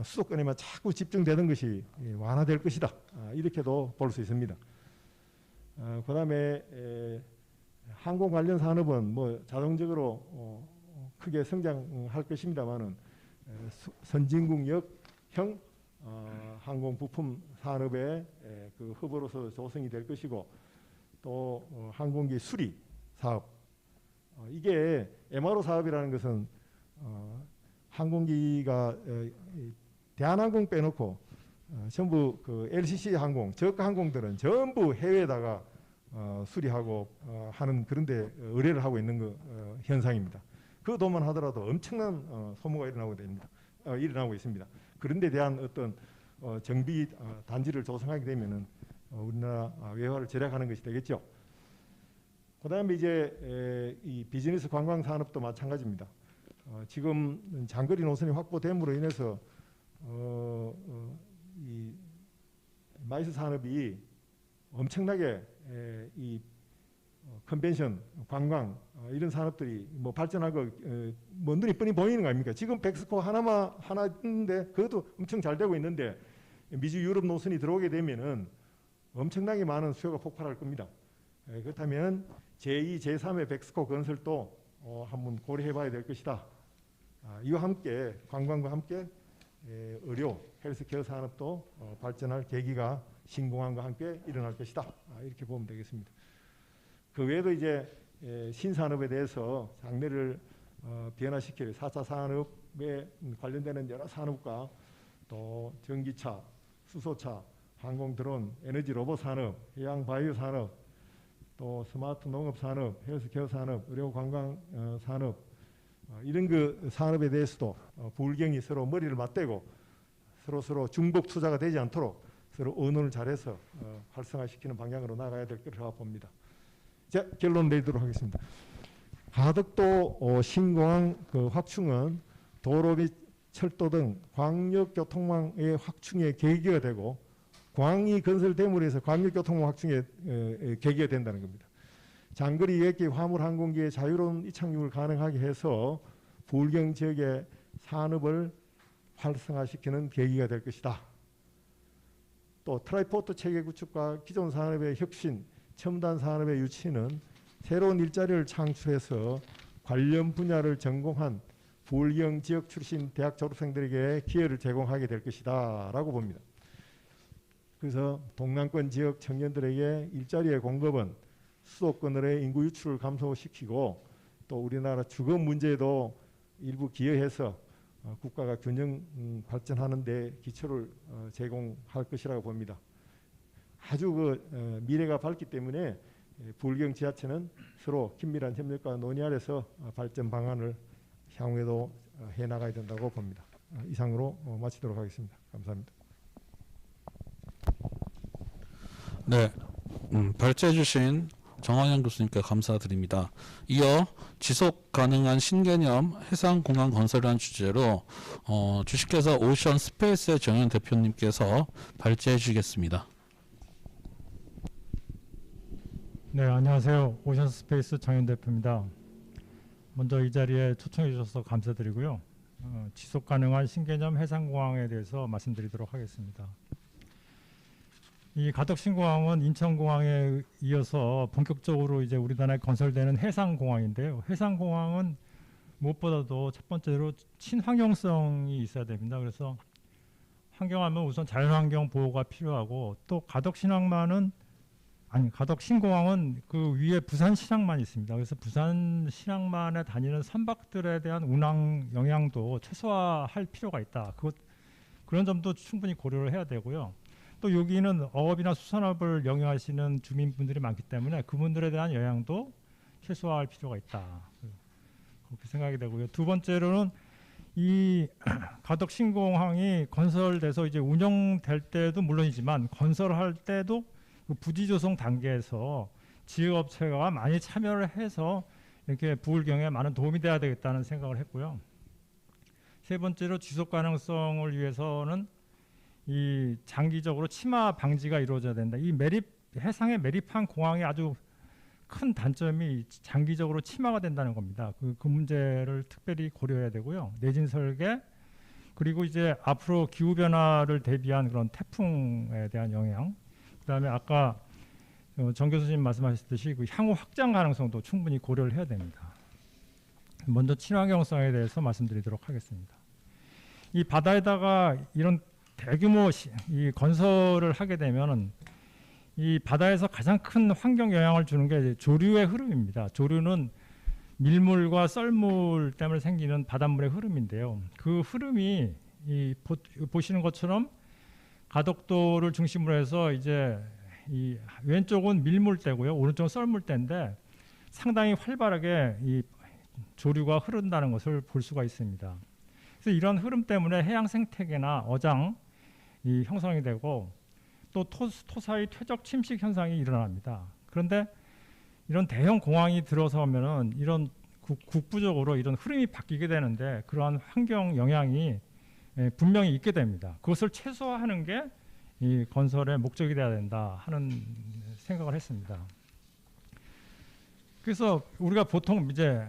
수도권에만 자꾸 집중되는 것이 완화될 것이다. 이렇게도 볼 수 있습니다. 그다음에 항공 관련 산업은 뭐 자동적으로 크게 성장할 것입니다만은 선진국형 항공 부품 산업의 그 허브로서 조성이 될 것이고 또 항공기 수리 사업 이게 MRO 사업이라는 것은 항공기가 대한항공 빼놓고 전부 그 LCC 항공, 저가 항공들은 전부 해외에다가 수리하고 하는 그런데 의뢰를 하고 있는 현상입니다. 그 돈만 하더라도 엄청난 소모가 일어나고 있습니다. 그런 데 대한 어떤 정비 단지를 조성하게 되면은 우리나라 외화를 절약하는 것이 되겠죠. 그다음에 이제 이 비즈니스 관광 산업도 마찬가지입니다. 지금 장거리 노선이 확보됨으로 인해서 이 마이스 산업이 엄청나게 이 컨벤션, 관광 이런 산업들이 뭐 발전하고 뭐 눈이 뻔히 보이는 거 아닙니까? 지금 백스코 하나 있는데 그것도 엄청 잘 되고 있는데 미주 유럽 노선이 들어오게 되면은 엄청나게 많은 수요가 폭발할 겁니다. 그렇다면 제2, 제3의 백스코 건설도 한번 고려해봐야 될 것이다. 이와 함께 관광과 함께 의료, 헬스케어 산업도 발전할 계기가 신공항과 함께 일어날 것이다. 이렇게 보면 되겠습니다. 그 외에도 이제 신산업에 대해서 장래를 변화시킬 4차 산업에 관련되는 여러 산업과 또 전기차, 수소차, 항공 드론, 에너지 로봇 산업, 해양 바이오 산업, 또 스마트 농업 산업, 헬스케어 산업, 의료 관광 산업, 이런 그 산업에 대해서도 부울경이 서로 머리를 맞대고 서로 중복 투자가 되지 않도록 서로 의논을 잘해서 활성화시키는 방향으로 나가야 될 거라고 봅니다. 자, 결론 내도록 하겠습니다. 가덕도 신공항 그 확충은 도로 및 철도 등 광역교통망의 확충의 계기가 되고 공항이 건설됨으로 해서 광역교통망 확충의 계기가 된다는 겁니다. 장거리 여객기, 화물 항공기의 자유로운 이착륙을 가능하게 해서 부울경 지역의 산업을 활성화시키는 계기가 될 것이다. 또 트라이포트 체계 구축과 기존 산업의 혁신, 첨단 산업의 유치는 새로운 일자리를 창출해서 관련 분야를 전공한 부울경 지역 출신 대학 졸업생들에게 기회를 제공하게 될 것이다 라고 봅니다. 그래서 동남권 지역 청년들에게 일자리의 공급은 수도권의 인구 유출을 감소시키고 또 우리나라 주거 문제도 일부 기여해서 국가가 균형 발전하는 데 기초를 제공할 것이라고 봅니다. 아주 그 미래가 밝기 때문에 부울경 지자체는 서로 긴밀한 협력과 논의 아래서 발전 방안을 향후에도 해나가야 된다고 봅니다. 이상으로 마치도록 하겠습니다. 감사합니다. 네, 발제해 주신 정환영 교수님께 감사드립니다. 이어 지속 가능한 신개념 해상공항 건설이라는 주제로 주식회사 오션 스페이스의 정현 대표님께서 발제해 주시겠습니다. 네, 안녕하세요. 오션 스페이스 정현 대표입니다. 먼저 이 자리에 초청해 주셔서 감사드리고요. 지속 가능한 신개념 해상공항에 대해서 말씀드리도록 하겠습니다. 이 가덕 신공항은 인천공항에 이어서 본격적으로 이제 우리나라에 건설되는 해상공항인데요. 해상공항은 무엇보다도 첫 번째로 친환경성이 있어야 됩니다. 그래서 환경하면 우선 자연환경 보호가 필요하고 또 가덕 신공항은 그 위에 부산 신항만 있습니다. 그래서 부산 신항만에 다니는 선박들에 대한 운항 영향도 최소화할 필요가 있다. 그런 점도 충분히 고려를 해야 되고요. 또 여기는 어업이나 수산업을 영위하시는 주민분들이 많기 때문에 그분들에 대한 영향도 최소화할 필요가 있다. 그렇게 생각이 되고요. 두 번째로는 이 가덕 신공항이 건설돼서 이제 운영될 때도 물론이지만 건설할 때도 그 부지 조성 단계에서 지역업체가 많이 참여를 해서 이렇게 부울경에 많은 도움이 돼야 되겠다는 생각을 했고요. 세 번째로 지속 가능성을 위해서는 이 장기적으로 침하 방지가 이루어져야 된다. 이 해상에 매립한 공항이 아주 큰 단점이 장기적으로 침하가 된다는 겁니다. 그 문제를 특별히 고려해야 되고요. 내진 설계 그리고 이제 앞으로 기후 변화를 대비한 그런 태풍에 대한 영향. 그다음에 아까 정 교수님 말씀하셨듯이 그 향후 확장 가능성도 충분히 고려를 해야 됩니다. 먼저 친환경성에 대해서 말씀드리도록 하겠습니다. 이 바다에다가 이런 대규모 이 건설을 하게 되면은 이 바다에서 가장 큰 환경 영향을 주는 게 조류의 흐름입니다. 조류는 밀물과 썰물 때문에 생기는 바닷물의 흐름인데요. 그 흐름이 보시는 것처럼 가덕도를 중심으로 해서 이제 이 왼쪽은 밀물대고요, 오른쪽은 썰물대인데 상당히 활발하게 이 조류가 흐른다는 것을 볼 수가 있습니다. 그래서 이런 흐름 때문에 해양 생태계나 어장 이 형성이 되고 또 토사의 퇴적 침식 현상이 일어납니다. 그런데 이런 대형 공항이 들어서면은 이런 국부적으로 이런 흐름이 바뀌게 되는데 그러한 환경 영향이 분명히 있게 됩니다. 그것을 최소화하는 게 이 건설의 목적이 되어야 된다 하는 생각을 했습니다. 그래서 우리가 보통 이제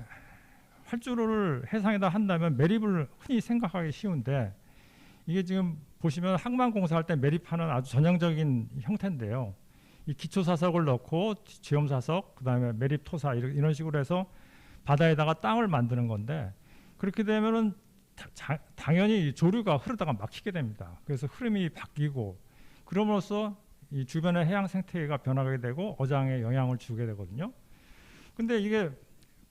활주로를 해상에다 한다면 매립을 흔히 생각하기 쉬운데 이게 지금 보시면 항만공사할 때 매립하는 아주 전형적인 형태인데요. 이 기초사석을 넣고 지엄사석, 그다음에 매립토사 이런 식으로 해서 바다에다가 땅을 만드는 건데 그렇게 되면은 당연히 조류가 흐르다가 막히게 됩니다. 그래서 흐름이 바뀌고 그럼으로써 이 주변의 해양 생태계가 변하게 되고 어장에 영향을 주게 되거든요. 근데 이게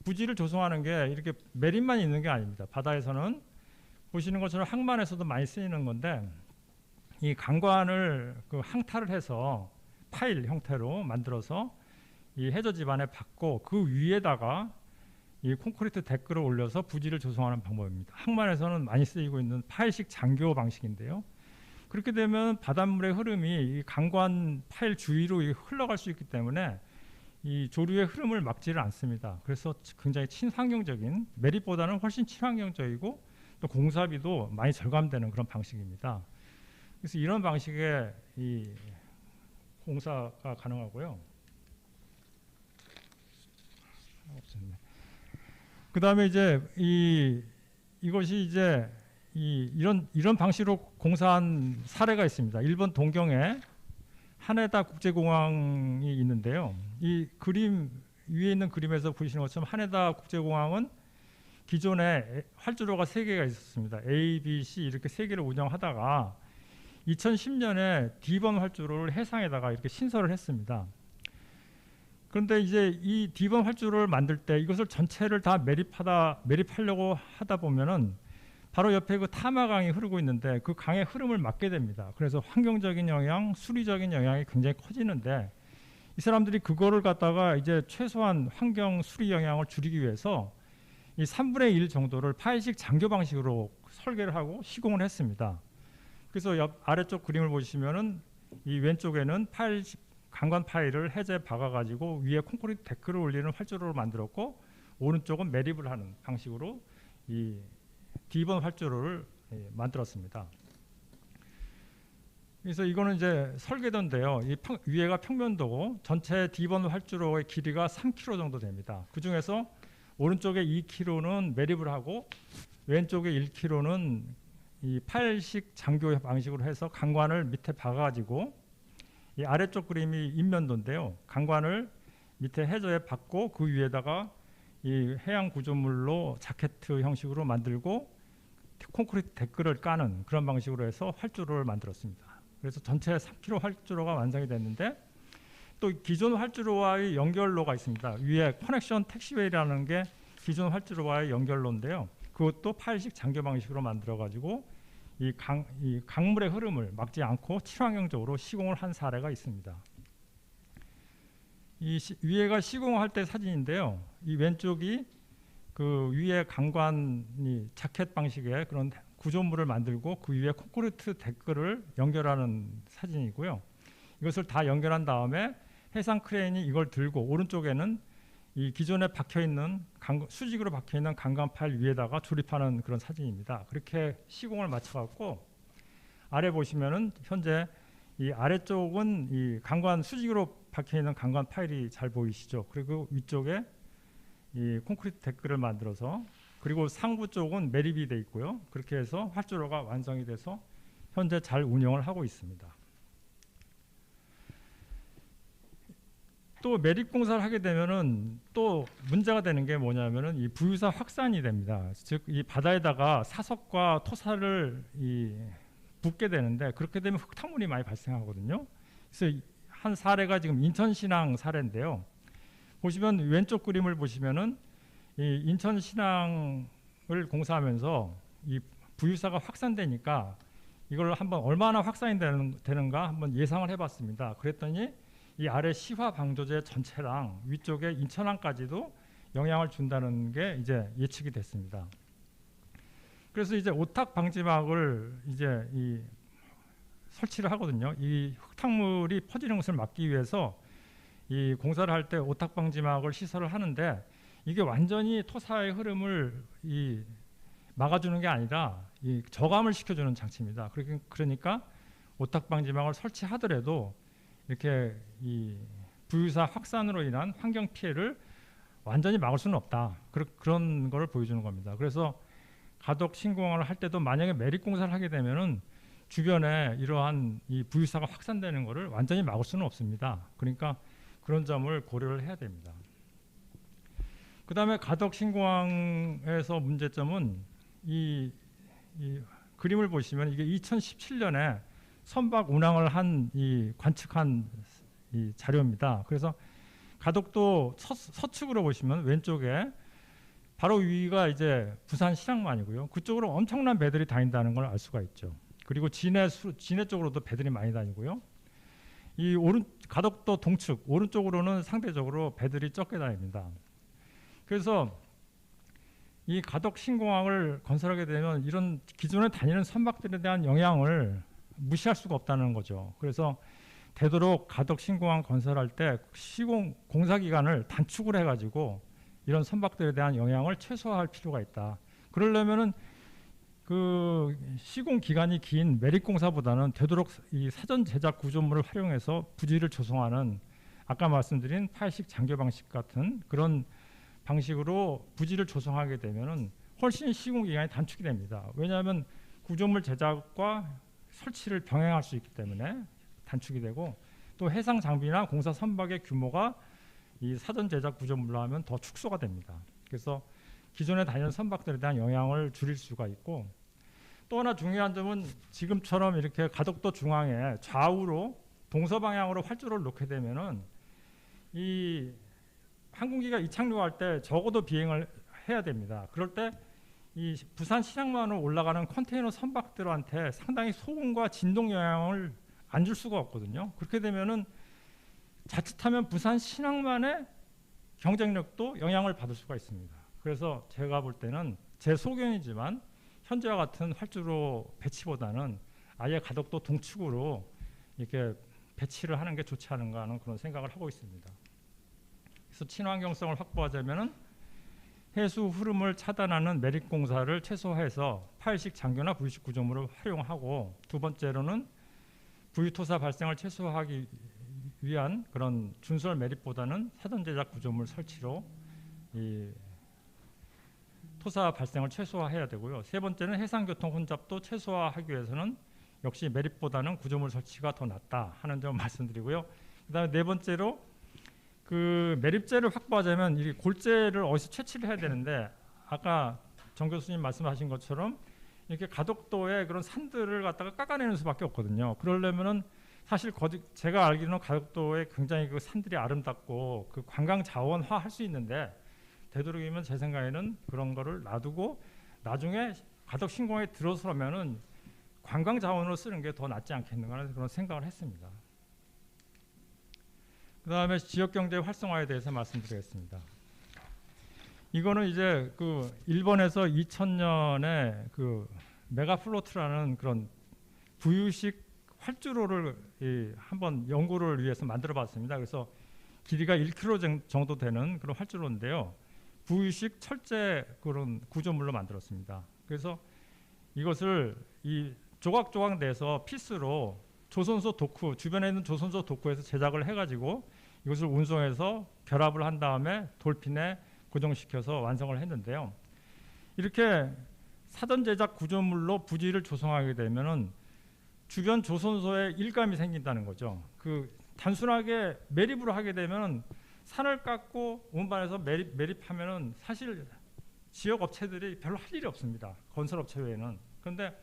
부지를 조성하는 게 이렇게 메린만 있는 게 아닙니다. 바다에서는 보시는 것처럼 항만에서도 많이 쓰이는 건데 이 강관을 그 항타를 해서 파일 형태로 만들어서 이 해저 지반에 박고 그 위에다가 이 콘크리트 데크를 올려서 부지를 조성하는 방법입니다. 항만에서는 많이 쓰이고 있는 파일식 장교 방식인데요. 그렇게 되면 바닷물의 흐름이 이 강관 파일 주위로 흘러갈 수 있기 때문에 이 조류의 흐름을 막지를 않습니다. 그래서 굉장히 친환경적인, 메릿보다는 훨씬 친환경적이고 또 공사비도 많이 절감되는 그런 방식입니다. 그래서 이런 방식의 이 공사가 가능하고요. 그 다음에 이제 이것이 이제 이런 방식으로 공사한 사례가 있습니다. 일본 동경에 하네다 국제공항이 있는데요. 이 그림 위에 있는 그림에서 보시는 것처럼 하네다 국제공항은 기존에 활주로가 3개가 있었습니다. A, B, C 이렇게 3개를 운영하다가 2010년에 D번 활주로를 해상에다가 이렇게 신설을 했습니다. 그런데 이제 이 D번 활주로를 만들 때 이것을 전체를 다 매립하려고 하다 보면은 바로 옆에 그 타마강이 흐르고 있는데 그 강의 흐름을 막게 됩니다. 그래서 환경적인 영향, 수리적인 영향이 굉장히 커지는데 이 사람들이 그거를 갖다가 이제 최소한 환경 수리 영향을 줄이기 위해서 이 3분의 1 정도를 파일식 장교 방식으로 설계를 하고 시공을 했습니다. 그래서 아래쪽 그림을 보시면은 이 왼쪽에는 강관 파일을 해저에 박아가지고 위에 콘크리트 데크를 올리는 활주로를 만들었고 오른쪽은 매립을 하는 방식으로 이 D번 활주로를 만들었습니다. 그래서 이거는 이제 설계도인데요. 위에가 평면도고 전체 D번 활주로의 길이가 3km 정도 됩니다. 그 중에서 오른쪽에 2km는 매립을 하고 왼쪽에 1km는 이 파일식 장교 방식으로 해서 강관을 밑에 박아가지고 이 아래쪽 그림이 인면도인데요. 강관을 밑에 해저에 박고 그 위에다가 이 해양 구조물로 자켓트 형식으로 만들고 콘크리트 데크를 까는 그런 방식으로 해서 활주로를 만들었습니다. 그래서 전체 3km 활주로가 완성이 됐는데 또 기존 활주로와의 연결로가 있습니다. 위에 커넥션 택시웨이라는 게 기존 활주로와의 연결로인데요. 그것도 파일식 장교 방식으로 만들어가지고 이 강물의 흐름을 막지 않고 친환경적으로 시공을 한 사례가 있습니다. 위에가 시공할 때 사진인데요. 이 왼쪽이 그 위에 강관이 자켓 방식의 그런 구조물을 만들고 그 위에 콘크리트 데크를 연결하는 사진이고요. 이것을 다 연결한 다음에 해상 크레인이 이걸 들고 오른쪽에는 이 기존에 박혀있는 수직으로 박혀있는 강간팔 위에다가 조립하는 그런 사진입니다. 그렇게 시공을 마쳐갖고 아래 보시면은 현재 이 아래쪽은 이 강관 수직으로 박혀있는 강관 파일이 잘 보이시죠. 그리고 위쪽에 이 콘크리트 데크를 만들어서 그리고 상부 쪽은 매립이 돼 있고요. 그렇게 해서 활주로가 완성이 돼서 현재 잘 운영을 하고 있습니다. 또 매립 공사를 하게 되면은 또 문제가 되는 게 뭐냐면은 이 부유사 확산이 됩니다. 즉 이 바다에다가 사석과 토사를 붓게 되는데 그렇게 되면 흙탕물이 많이 발생하거든요. 그래서 한 사례가 지금 인천신항 사례인데요. 보시면 왼쪽 그림을 보시면은 이 인천신항을 공사하면서 이 부유사가 확산되니까 이걸 한번 얼마나 확산이 되는가 한번 예상을 해봤습니다. 그랬더니 이 아래 시화 방조제 전체랑 위쪽에 인천항까지도 영향을 준다는 게 이제 예측이 됐습니다. 그래서 이제 오탁 방지막을 이제 설치를 하거든요. 이 흙탕물이 퍼지는 것을 막기 위해서 이 공사를 할 때 오탁 방지막을 시설을 하는데 이게 완전히 토사의 흐름을 막아주는 게 아니라 저감을 시켜주는 장치입니다. 그러니까 오탁 방지막을 설치하더라도 이렇게 이 부유사 확산으로 인한 환경 피해를 완전히 막을 수는 없다. 그런 걸 보여주는 겁니다. 그래서 가덕 신공항을 할 때도 만약에 매립 공사를 하게 되면은 주변에 이러한 이 부유사가 확산되는 것을 완전히 막을 수는 없습니다. 그러니까 그런 점을 고려를 해야 됩니다. 그다음에 가덕 신공항에서 문제점은 이 그림을 보시면 이게 2017년에 선박 운항을 한 관측한 이 자료입니다. 그래서 가덕도 서측으로 보시면 왼쪽에 바로 위가 이제 부산 실항만이고요. 그쪽으로 엄청난 배들이 다닌다는 걸 알 수가 있죠. 그리고 진해 쪽으로도 배들이 많이 다니고요. 이 가덕도 동측 오른쪽으로는 상대적으로 배들이 적게 다닙니다. 그래서 이 가덕 신공항을 건설하게 되면 이런 기존에 다니는 선박들에 대한 영향을 무시할 수가 없다는 거죠. 그래서 되도록 가덕 신공항 건설할 때 시공 공사 기간을 단축을 해가지고 이런 선박들에 대한 영향을 최소화할 필요가 있다. 그러려면은 그 시공 기간이 긴 매립공사보다는 되도록 이 사전 제작 구조물을 활용해서 부지를 조성하는 아까 말씀드린 파이식 장교 방식 같은 그런 방식으로 부지를 조성하게 되면은 훨씬 시공 기간이 단축이 됩니다. 왜냐하면 구조물 제작과 설치를 병행할 수 있기 때문에 단축이 되고 또 해상 장비나 공사 선박의 규모가 이 사전 제작 구조물로 하면 더 축소가 됩니다. 그래서 기존에 다니는 선박들에 대한 영향을 줄일 수가 있고 또 하나 중요한 점은 지금처럼 이렇게 가덕도 중앙에 좌우로 동서방향으로 활주로를 놓게 되면은 이 항공기가 이착륙할 때 적어도 비행을 해야 됩니다. 그럴 때 이 부산 실항만으로 올라가는 컨테이너 선박들한테 상당히 소음과 진동 영향을 안 줄 수가 없거든요. 그렇게 되면은 자칫하면 부산 신항만의 경쟁력도 영향을 받을 수가 있습니다. 그래서 제가 볼 때는 제 소견이지만 현재와 같은 활주로 배치보다는 아예 가덕도 동측으로 이렇게 배치를 하는 게 좋지 않은가 하는 그런 생각을 하고 있습니다. 그래서 친환경성을 확보하자면은 해수 흐름을 차단하는 매립 공사를 최소화해서 파일식 장교나 부유식 구조물을 활용하고 두 번째로는 부유토사 발생을 최소화하기 위한 그런 준설 매립보다는 사전 제작 구조물 설치로 이 토사 발생을 최소화해야 되고요. 세 번째는 해상교통 혼잡도 최소화하기 위해서는 역시 매립보다는 구조물 설치가 더 낫다 하는 점 말씀드리고요. 그다음에 네 번째로 그 매립재를 확보하자면 이 골재를 어디서 채취를 해야 되는데 아까 정 교수님 말씀하신 것처럼 이렇게 가덕도에 그런 산들을 갖다가 깎아내는 수밖에 없거든요. 그러려면은 사실 제가 알기로는 가덕도에 굉장히 그 산들이 아름답고 그 관광 자원화 할 수 있는데 되도록이면 제 생각에는 그런 거를 놔두고 나중에 가덕 신공항에 들어서면은 관광 자원으로 쓰는 게 더 낫지 않겠는가 하는 그런 생각을 했습니다. 그다음에 지역 경제 활성화에 대해서 말씀드리겠습니다. 이거는 이제 그 일본에서 2000년에 그 메가플로트라는 그런 부유식 활주로를 한번 연구를 위해서 만들어봤습니다. 그래서 길이가 1km 정도 되는 그런 활주로인데요. 부유식 철제 그런 구조물로 만들었습니다. 그래서 이것을 이 조각조각 내서 피스로 조선소 도쿠 주변에 있는 조선소 도쿠에서 제작을 해가지고 이것을 운송해서 결합을 한 다음에 돌핀에 고정시켜서 완성을 했는데요. 이렇게 사전 제작 구조물로 부지를 조성하게 되면은 주변 조선소에 일감이 생긴다는 거죠. 그 단순하게 매립으로 하게 되면 산을 깎고 운반해서 매립하면은 사실 지역 업체들이 별로 할 일이 없습니다. 건설업체 외에는. 그런데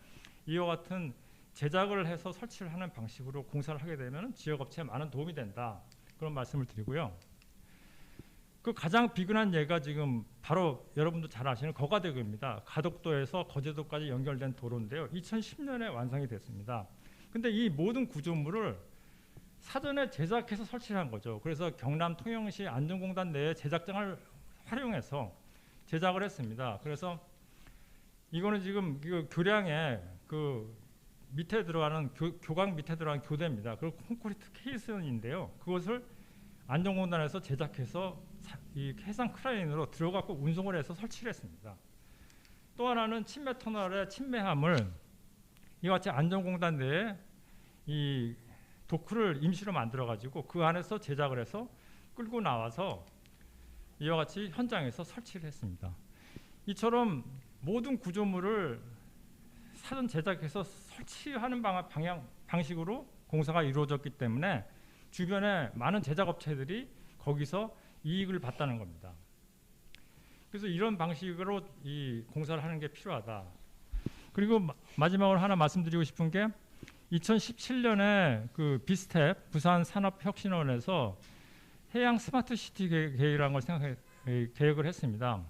이와 같은 제작을 해서 설치를 하는 방식으로 공사를 하게 되면 지역 업체에 많은 도움이 된다. 그런 말씀을 드리고요. 그 가장 비근한 예가 지금 바로 여러분도 잘 아시는 거가대교입니다. 가덕도에서 거제도까지 연결된 도로인데요. 2010년에 완성이 됐습니다. 근데 이 모든 구조물을 사전에 제작해서 설치를 한 거죠. 그래서 경남 통영시 안전공단 내에 제작장을 활용해서 제작을 했습니다. 그래서 이거는 지금 그 교량에 그 밑에 들어가는 교각 밑에 들어가는 교대입니다. 그리고 콘크리트 케이스인데요. 그것을 안전공단에서 제작해서 이 해상 크레인으로 들어가고 운송을 해서 설치를 했습니다. 또 하나는 침매 터널의 침매함을 이와 같이 안전공단 내에 이 도크를 임시로 만들어 가지고 그 안에서 제작을 해서 끌고 나와서 이와 같이 현장에서 설치를 했습니다. 이처럼 모든 구조물을 사전 제작해서 설치하는 방식으로 공사가 이루어졌기 때문에 주변에 많은 제작업체들이 거기서 이익을 봤다는 겁니다. 그래서 이런 방식으로 이 공사를 하는 게 필요하다. 그리고 마지막으로 하나 말씀드리고 싶은 게 2017년에 그 비스텝 부산산업혁신원에서 해양 스마트시티 계획이라는 걸 계획을 했습니다.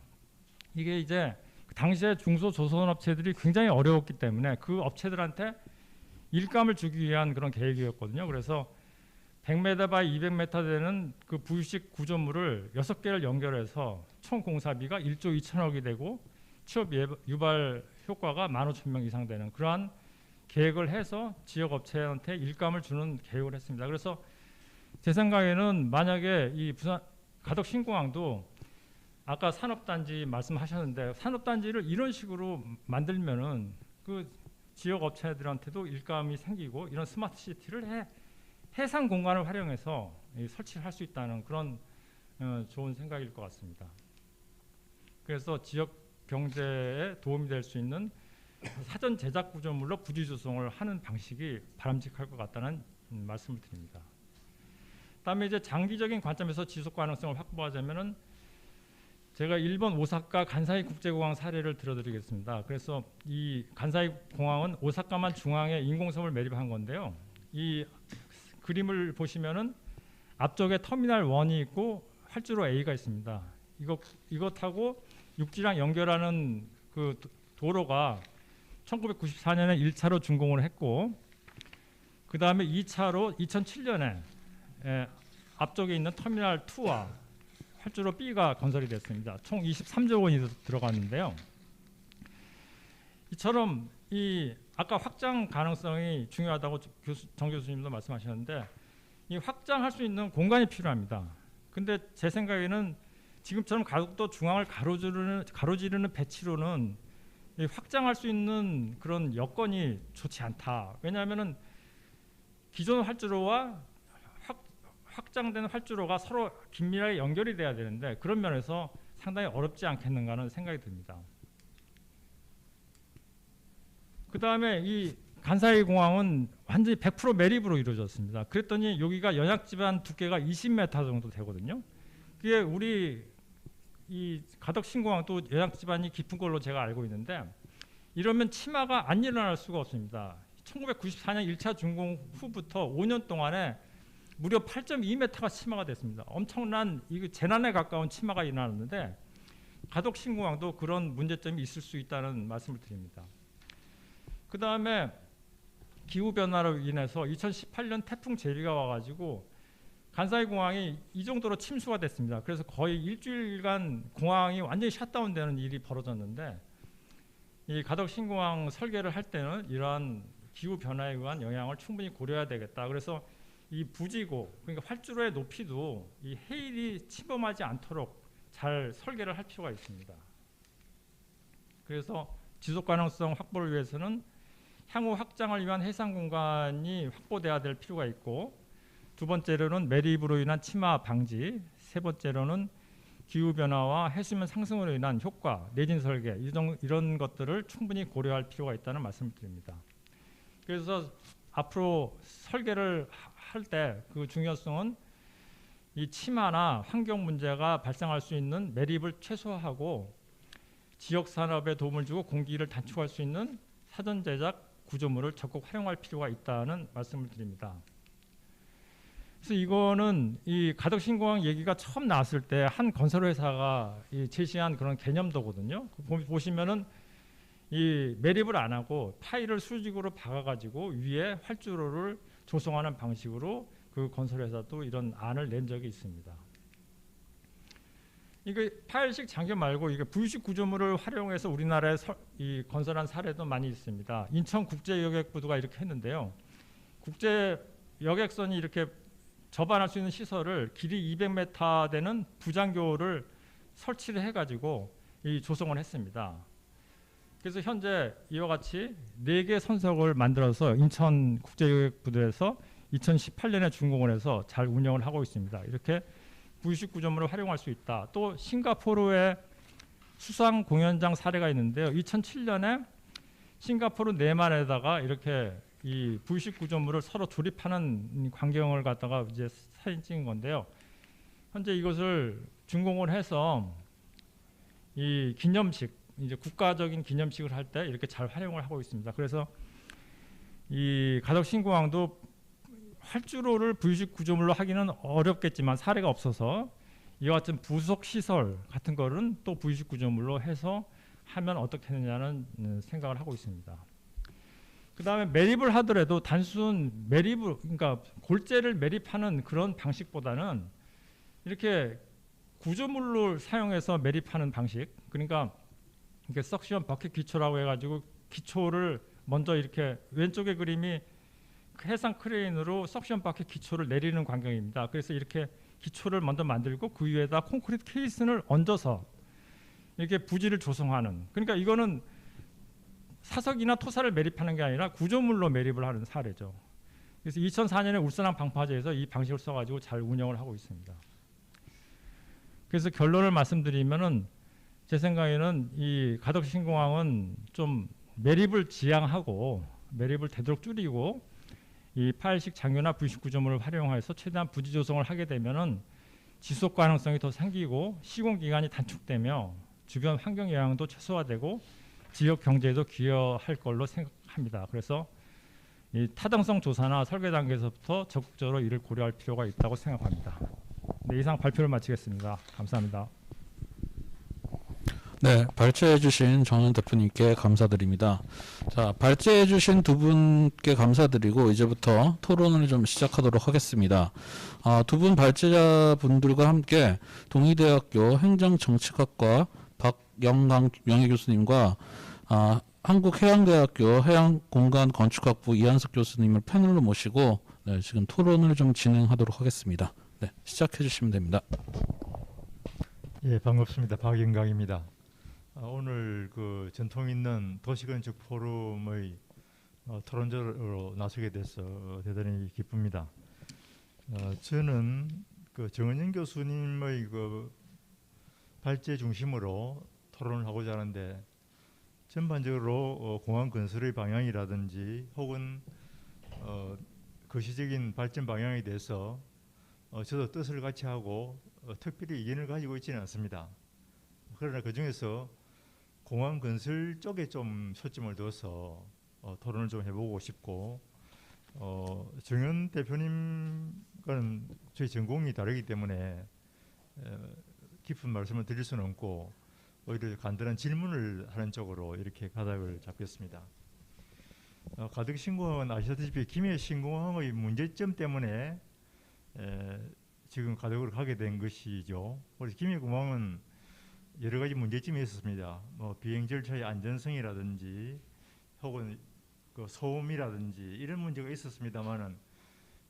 이게 이제 당시에 중소조선업체들이 굉장히 어려웠기 때문에 그 업체들한테 일감을 주기 위한 그런 계획이었거든요. 그래서 100m 바이 200m 되는 그 부유식 구조물을 6개를 연결해서 총 공사비가 1조 2천억이 되고 취업 유발 효과가 15,000명 이상 되는 그러한 계획을 해서 지역 업체한테 일감을 주는 계획을 했습니다. 그래서 제 생각에는 만약에 이 부산 가덕 신공항도 아까 산업단지 말씀하셨는데 산업단지를 이런 식으로 만들면은 그 지역 업체들한테도 일감이 생기고 이런 스마트 시티를 해상 공간을 활용해서 설치를 할 수 있다는 그런 좋은 생각일 것 같습니다. 그래서 지역 경제에 도움이 될 수 있는 사전 제작 구조물로 부지 조성을 하는 방식이 바람직할 것 같다는 말씀을 드립니다. 다음에 이제 장기적인 관점에서 지속 가능성을 확보하자면은 제가 일본 오사카 간사이 국제공항 사례를 들어드리겠습니다. 그래서 이 간사이 공항은 오사카만 중앙에 인공섬을 매립한 건데요. 이 그림을 보시면은 앞쪽에 터미널 1이 있고 활주로 A가 있습니다. 이것하고 육지랑 연결하는 그 도로가 1994년에 1차로 준공을 했고 그 다음에 2차로 2007년에 앞쪽에 있는 터미널 2와 활주로 B가 건설이 됐습니다. 총 23조 원이 들어갔는데요. 이처럼 이 아까 확장 가능성이 중요하다고 정 교수님도 말씀하셨는데 이 확장할 수 있는 공간이 필요합니다. 근데 제 생각에는 지금처럼 가덕도 중앙을 가로지르는 배치로는 이 확장할 수 있는 그런 여건이 좋지 않다. 왜냐하면은 기존 활주로와 확장된 활주로가 서로 긴밀하게 연결이 돼야 되는데 그런 면에서 상당히 어렵지 않겠는가 하는 생각이 듭니다. 그 다음에 이 간사이 공항은 완전히 100% 매립으로 이루어졌습니다. 그랬더니 여기가 연약지반 두께가 20m 정도 되거든요. 그게 우리 이 가덕 신공항도 연약지반이 깊은 걸로 제가 알고 있는데 이러면 치마가 안 일어날 수가 없습니다. 1994년 1차 준공 후부터 5년 동안에 무려 8.2m가 치마가 됐습니다. 엄청난 이거 재난에 가까운 치마가 일어났는데 가덕 신공항도 그런 문제점이 있을 수 있다는 말씀을 드립니다. 그 다음에 기후변화로 인해서 2018년 태풍 제비가 와가지고 간사이 공항이 이 정도로 침수가 됐습니다. 그래서 거의 일주일간 공항이 완전히 셧다운되는 일이 벌어졌는데 이 가덕 신공항 설계를 할 때는 이러한 기후변화에 의한 영향을 충분히 고려해야 되겠다. 그래서 이 부지고 그러니까 활주로의 높이도 이 해일이 침범하지 않도록 잘 설계를 할 필요가 있습니다. 그래서 지속 가능성 확보를 위해서는 향후 확장을 위한 해상 공간이 확보돼야 될 필요가 있고 두 번째로는 매립으로 인한 침하 방지, 세 번째로는 기후변화와 해수면 상승으로 인한 효과, 내진 설계 이런 것들을 충분히 고려할 필요가 있다는 말씀을 드립니다. 그래서 앞으로 설계를 할 때 그 중요성은 이 침하나 환경 문제가 발생할 수 있는 매립을 최소화하고 지역 산업에 도움을 주고 공기를 단축할 수 있는 사전 제작 구조물을 적극 활용할 필요가 있다는 말씀을 드립니다. 그래서 이거는 이 가덕 신공항 얘기가 처음 나왔을 때 한 건설회사가 제시한 그런 개념도거든요. 보시면은 이 매립을 안 하고 파일을 수직으로 박아가지고 위에 활주로를 조성하는 방식으로 그 건설회사도 이런 안을 낸 적이 있습니다. 이게 파일식 장교 말고 이게 부유식 구조물을 활용해서 우리나라에 이 건설한 사례도 많이 있습니다. 인천국제여객부두가 이렇게 했는데요. 국제여객선이 이렇게 접안할 수 있는 시설을 길이 200m 되는 부장교를 설치를 해가지고 이 조성을 했습니다. 그래서 현재 이와 같이 4개 선석을 만들어서 인천국제여객부두에서 2018년에 준공을 해서 잘 운영을 하고 있습니다. 이렇게 부유식 구조물을 활용할 수 있다. 또 싱가포르의 수상 공연장 사례가 있는데요. 2007년에 싱가포르 내만에다가 이렇게 이 부유식 구조물을 서로 조립하는 광경을 갖다가 이제 사진 찍은 건데요. 현재 이것을 준공을 해서 이 기념식, 이제 국가적인 기념식을 할 때 이렇게 잘 활용을 하고 있습니다. 그래서 이 가덕신공항도 활주로를 부유식 구조물로 하기는 어렵겠지만 사례가 없어서 이와 같은 부속 시설 같은 거는 또 부유식 구조물로 해서 하면 어떻겠느냐는 생각을 하고 있습니다. 그 다음에 매립을 하더라도 단순 매립을, 그러니까 골재를 매립하는 그런 방식보다는 이렇게 구조물로 사용해서 매립하는 방식, 그러니까 이렇게 석션 버킷 기초라고 해가지고 기초를 먼저 이렇게 왼쪽의 그림이 해상 크레인으로 석션 버킷 기초를 내리는 광경입니다. 그래서 이렇게 기초를 먼저 만들고 그 위에다 콘크리트 케이슨을 얹어서 이렇게 부지를 조성하는, 그러니까 이거는 사석이나 토사를 매립하는 게 아니라 구조물로 매립을 하는 사례죠. 그래서 2004년에 울산항 방파제에서 이 방식을 써가지고 잘 운영을 하고 있습니다. 그래서 결론을 말씀드리면은 제 생각에는 이 가덕신공항은 좀 매립을 지양하고 매립을 되도록 줄이고 이 파일식 장유나 부유식 구조물을 활용해서 최대한 부지 조성을 하게 되면은 지속 가능성이 더 생기고 시공 기간이 단축되며 주변 환경 영향도 최소화되고 지역 경제에도 기여할 걸로 생각합니다. 그래서 이 타당성 조사나 설계 단계에서부터 적극적으로 이를 고려할 필요가 있다고 생각합니다. 네, 이상 발표를 마치겠습니다. 감사합니다. 네, 발제해주신 정현 대표님께 감사드립니다. 자, 발제해주신 두 분께 감사드리고 이제부터 토론을 좀 시작하도록 하겠습니다. 두 분 발제자분들과 함께 동의대학교 행정정책학과 박영강 명예교수님과 한국해양대학교 해양공간건축학부 이한석 교수님을 패널로 모시고 네, 지금 토론을 좀 진행하도록 하겠습니다. 네, 시작해 주시면 됩니다. 예, 반갑습니다. 박영강입니다. 오늘 그 전통 있는 도시건축 포럼의 토론자로 나서게 돼서 대단히 기쁩니다. 저는 그 정은영 교수님의 그 발제 중심으로 토론을 하고자 하는데 전반적으로 공항 건설의 방향이라든지 혹은 거시적인 발전 방향에 대해서 저도 뜻을 같이 하고 특별히 이견을 가지고 있지는 않습니다. 그러나 그 중에서 공항 건설 쪽에 좀 초점을 둬서 토론을 좀 해보고 싶고 정현 대표님과는 저희 전공이 다르기 때문에 깊은 말씀을 드릴 수는 없고 오히려 간단한 질문을 하는 쪽으로 이렇게 가닥을 잡겠습니다. 가덕신공항은 아시다시피 김해신공항의 문제점 때문에 지금 가덕으로 가게 된 것이죠. 그래서 김해공항은 여러 가지 문제점이 있었습니다. 비행 절차의 안전성이라든지 혹은 그 소음이라든지 이런 문제가 있었습니다만은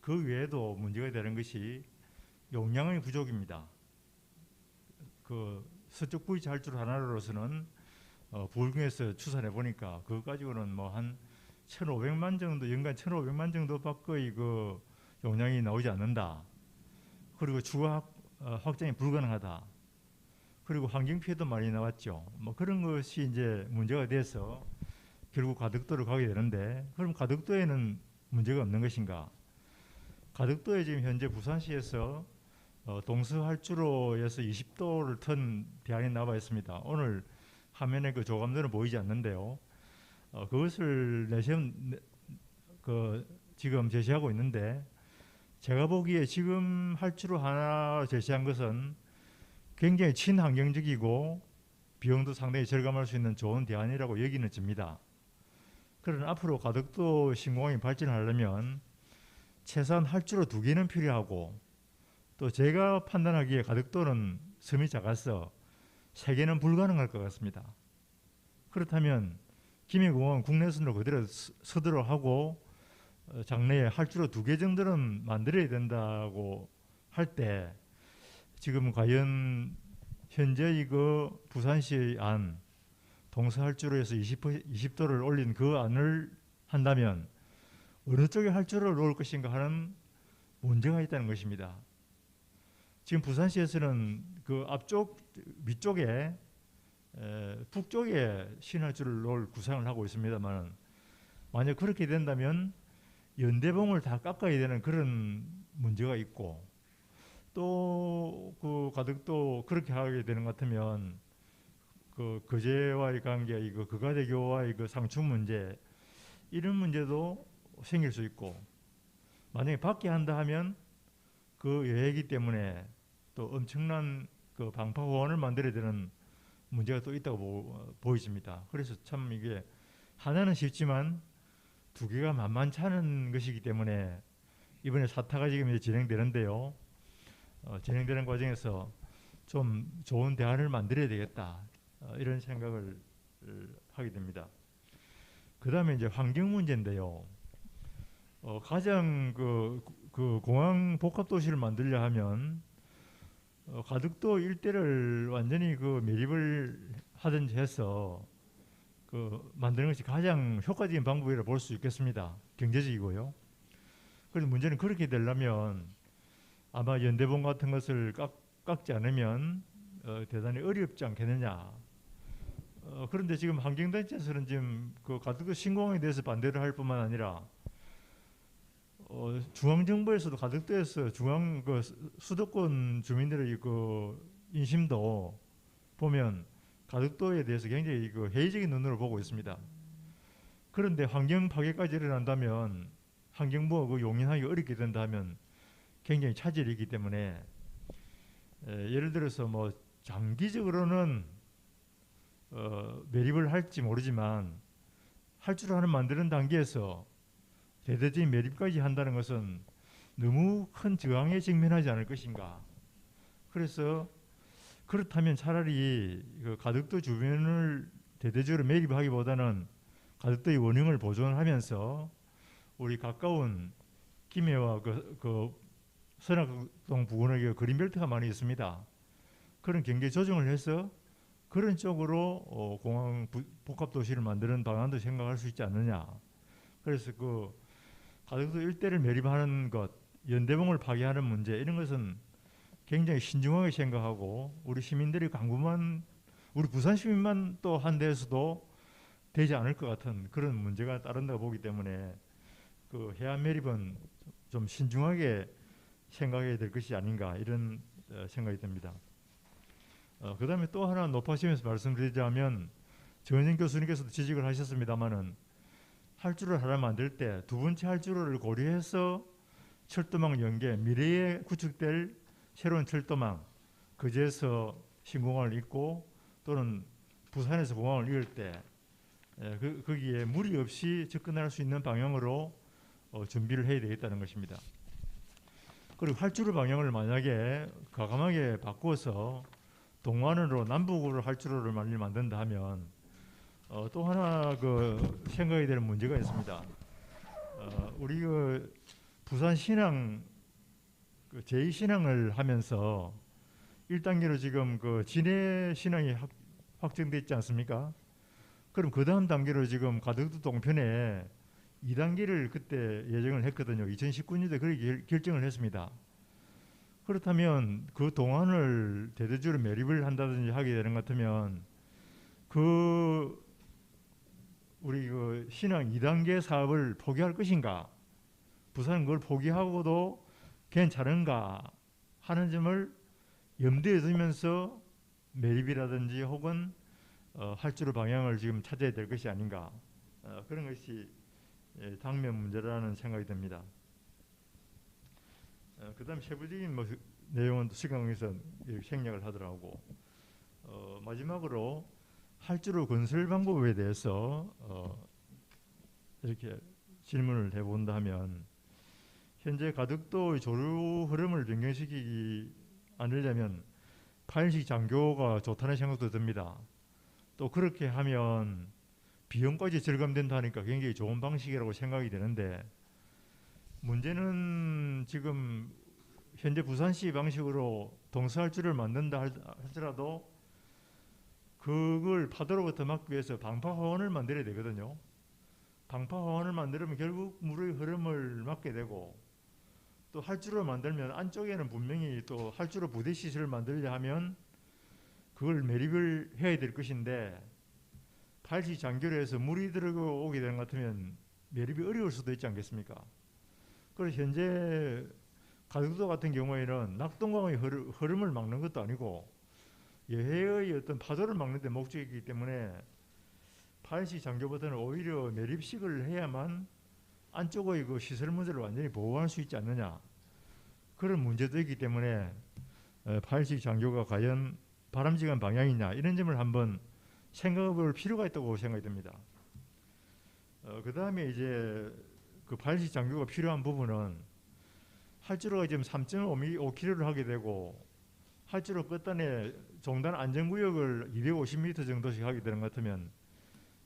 그 외에도 문제가 되는 것이 용량의 부족입니다. 그 서쪽 부위치 할줄 하나로서는 부울경에서 추산해 보니까 그거 가지고는 뭐 한 1,500만 정도, 연간 1,500만 정도 밖의 그 용량이 나오지 않는다. 그리고 추가 확장이 불가능하다. 그리고 환경 피해도 많이 나왔죠. 뭐 그런 것이 이제 문제가 돼서 결국 가덕도로 가게 되는데, 그럼 가덕도에는 문제가 없는 것인가? 가덕도에 지금 현재 부산시에서 동서활주로에서 20도를 턴 대안이 나와 있습니다. 오늘 화면에 그 조감도는 보이지 않는데요. 그것을 지금 제시하고 있는데, 제가 보기에 지금 활주로 하나 제시한 것은 굉장히 친환경적이고 비용도 상당히 절감할 수 있는 좋은 대안이라고 여기는 집니다. 그러나 앞으로 가덕도 신공항이 발전하려면 최소한 활주로 2개는 필요하고, 또 제가 판단하기에 가덕도는 섬이 작아서 3개는 불가능할 것 같습니다. 그렇다면 김해공항 국내선으로 그대로 서도록 하고 장래에 활주로 2개 정도는 만들어야 된다고 할 때, 지금 과연 현재 그 부산시의 안, 동서활주로에서 20도를 올린 그 안을 한다면 어느 쪽에 활주로를 놓을 것인가 하는 문제가 있다는 것입니다. 지금 부산시에서는 그 앞쪽 위쪽에 북쪽에 신활주를 놓을 구상을 하고 있습니다만, 만약 그렇게 된다면 연대봉을 다 깎아야 되는 그런 문제가 있고, 또 그 가덕도 그렇게 하게 되는 것 같으면 그 거제와의 관계, 이거 그가대교와의 그 상충 문제 이런 문제도 생길 수 있고 만약에 받게 한다 하면 그 여해이기 때문에 또 엄청난 그 방파 호원을 만들어야 되는 문제가 또 있다고 보여집니다. 그래서 참 이게 하나는 쉽지만 두 개가 만만치 않은 것이기 때문에 이번에 사타가 지금 이제 진행되는데요. 진행되는 과정에서 좀 좋은 대안을 만들어야 되겠다. 이런 생각을 하게 됩니다. 그 다음에 이제 환경 문제인데요. 가장 그 공항 복합 도시를 만들려 하면 가덕도 일대를 완전히 그 매립을 하든지 해서 그 만드는 것이 가장 효과적인 방법이라 볼 수 있겠습니다. 경제적이고요. 그래서 문제는 그렇게 되려면 아마 연대봉 같은 것을 깎지 않으면 대단히 어렵지 않겠느냐. 그런데 지금 환경단체에서는 지금 그 가덕도 신공항에 대해서 반대를 할 뿐만 아니라 중앙정부에서도 가덕도에서 중앙 그 수도권 주민들의 그 인심도 보면 가덕도에 대해서 굉장히 그 회의적인 눈으로 보고 있습니다. 그런데 환경 파괴까지 일어난다면 환경부가 그 용인하기 어렵게 된다면 굉장히 차질이 있기 때문에 예를 들어서 뭐 장기적으로는 매립을 할지 모르지만 할 줄 아는 만드는 단계에서 대대적인 매립까지 한다는 것은 너무 큰 저항에 직면하지 않을 것인가. 그래서 그렇다면 차라리 그 가덕도 주변을 대대적으로 매립하기보다는 가덕도의 원형을 보존하면서 우리 가까운 김해와 그 선악동 부근에 그린벨트가 많이 있습니다. 그런 경계 조정을 해서 그런 쪽으로 공항 복합 도시를 만드는 방안도 생각할 수 있지 않느냐. 그래서 그 가덕도 일대를 매립하는 것, 연대봉을 파괴하는 문제 이런 것은 굉장히 신중하게 생각하고 우리 시민들이 강구만 우리 부산 시민만 또 한 데에서도 되지 않을 것 같은 그런 문제가 따른다고 보기 때문에 그 해안 매립은 좀 신중하게 생각해야 될 것이 아닌가 이런 생각이 듭니다. 그 다음에 또 하나 높아지면서 말씀드리자면 정은영 교수님께서도 지적을 하셨습니다마는 활주로를 하나 만들 때 두 번째 활주로를 고려해서 철도망 연계 미래에 구축될 새로운 철도망 거제에서 신공항을 잇고 또는 부산에서 공항을 이을 때 거기에 무리 없이 접근할 수 있는 방향으로 준비를 해야 되겠다는 것입니다. 그리고 활주로 방향을 만약에 과감하게 바꾸어서 동완으로 남북으로 활주로를 만든다 하면 또 하나 그 생각이 되는 문제가 있습니다. 우리 그 부산 신항 그 제2신항을 하면서 1단계로 지금 그 진해 신항이 확정돼 있지 않습니까? 그럼 그 다음 단계로 지금 가덕도 동편에 2단계를 그때 예정을 했거든요. 2019년도에 그렇게 결정을 했습니다. 그렇다면 그 동안을 대대적으로 매립을 한다든지 하게 되는 것 같으면 그 우리 그 신항 2단계 사업을 포기할 것인가? 부산은 그걸 포기하고도 괜찮은가 하는 점을 염두에 두면서 매립이라든지 혹은 활주로 방향을 지금 찾아야 될 것이 아닌가 그런 것이 당면 문제라는 생각이 듭니다. 그다음 세부적인 뭐 내용은 시간 관계상 생략을 하더라고. 마지막으로 활주로 건설 방법에 대해서 이렇게 질문을 해본다 하면 현재 가덕도의 조류 흐름을 변경시키기 않으려면 파일식 장교가 좋다는 생각도 듭니다. 또 그렇게 하면 비용까지 절감된다니까 굉장히 좋은 방식이라고 생각이 되는데 문제는 지금 현재 부산시 방식으로 동서활주를 만든다 할지라도 그걸 파도로부터 막기 위해서 방파화원을 만들어야 되거든요. 방파화원을 만들면 결국 물의 흐름을 막게 되고 또 활주로를 만들면 안쪽에는 분명히 또 활주로 부대 시설을 만들려 하면 그걸 매립을 해야 될 것인데 팔시 장교로 해서 물이 들어오게 되는 것 같으면 매립이 어려울 수도 있지 않겠습니까? 그래서 현재 가덕도 같은 경우에는 낙동강의 흐름을 막는 것도 아니고 예해의 어떤 파도를 막는 데 목적이기 때문에 파일식 장교보다는 오히려 매립식을 해야만 안쪽의 그 시설 문제를 완전히 보호할 수 있지 않느냐, 그런 문제도 있기 때문에 파일식 장교가 과연 바람직한 방향이냐, 이런 점을 한번 생각해 볼 필요가 있다고 생각이 듭니다. 그 다음에 이제 그 파일식 장교가 필요한 부분은 활주로가 지금 3.5km를 하게 되고 활주로 끝단에 종단 안전구역을 250m 정도씩 하게 되는 것 같으면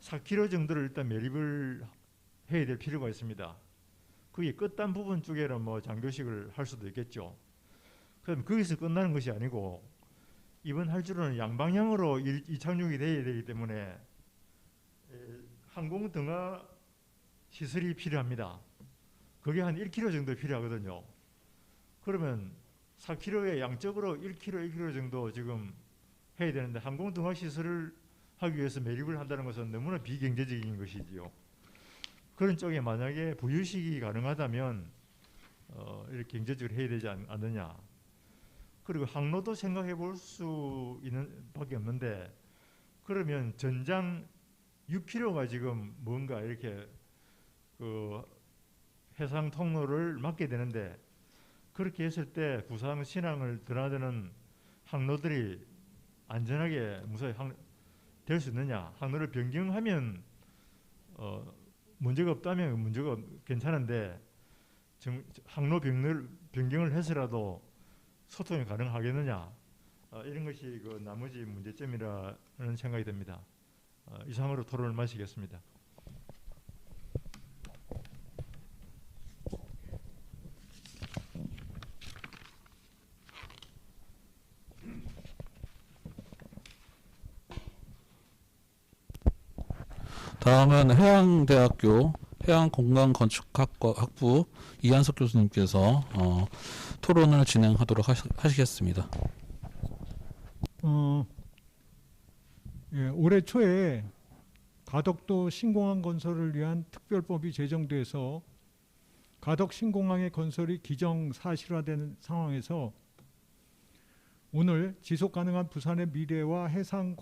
4km 정도를 일단 매립을 해야 될 필요가 있습니다. 그게 끝단 부분 쪽에는 뭐 장교식을 할 수도 있겠죠. 그럼 거기서 끝나는 것이 아니고 이번 활주로는 양방향으로 이착륙이 돼야 되기 때문에 항공 등하 시설이 필요합니다. 그게 한 1km 정도 필요하거든요. 그러면 4km에 양쪽으로 1km 정도 지금 해야 되는데 항공 등하 시설을 하기 위해서 매립을 한다는 것은 너무나 비경제적인 것이지요. 그런 쪽에 만약에 부유식이 가능하다면 이렇게 경제적으로 해야 되지 않느냐. 그리고 항로도 생각해 볼 수 있는 밖에 없는데, 그러면 전장 6km가 지금 뭔가 이렇게 그 해상 통로를 막게 되는데, 그렇게 했을 때 부산 신항을 드나드는 항로들이 안전하게 무사히 될 수 있느냐. 항로를 변경하면 문제가 없다면 문제가 괜찮은데 항로 변경을 해서라도 소통이 가능하겠느냐. 이런 것이 그 나머지 문제점이라는 생각이 듭니다. 이상으로 토론을 마치겠습니다. 다음은 해양대학교 해양공간건축학부 이한석 교수님께서 토론을 진행하도록 하시겠습니다. 예, 올해 초에 가덕도 신공항 건설을 위한 특별법이 제정돼서 가덕 신공항의 건설이 기정사실화된 상황에서 오늘 지속가능한 부산의 미래와 해상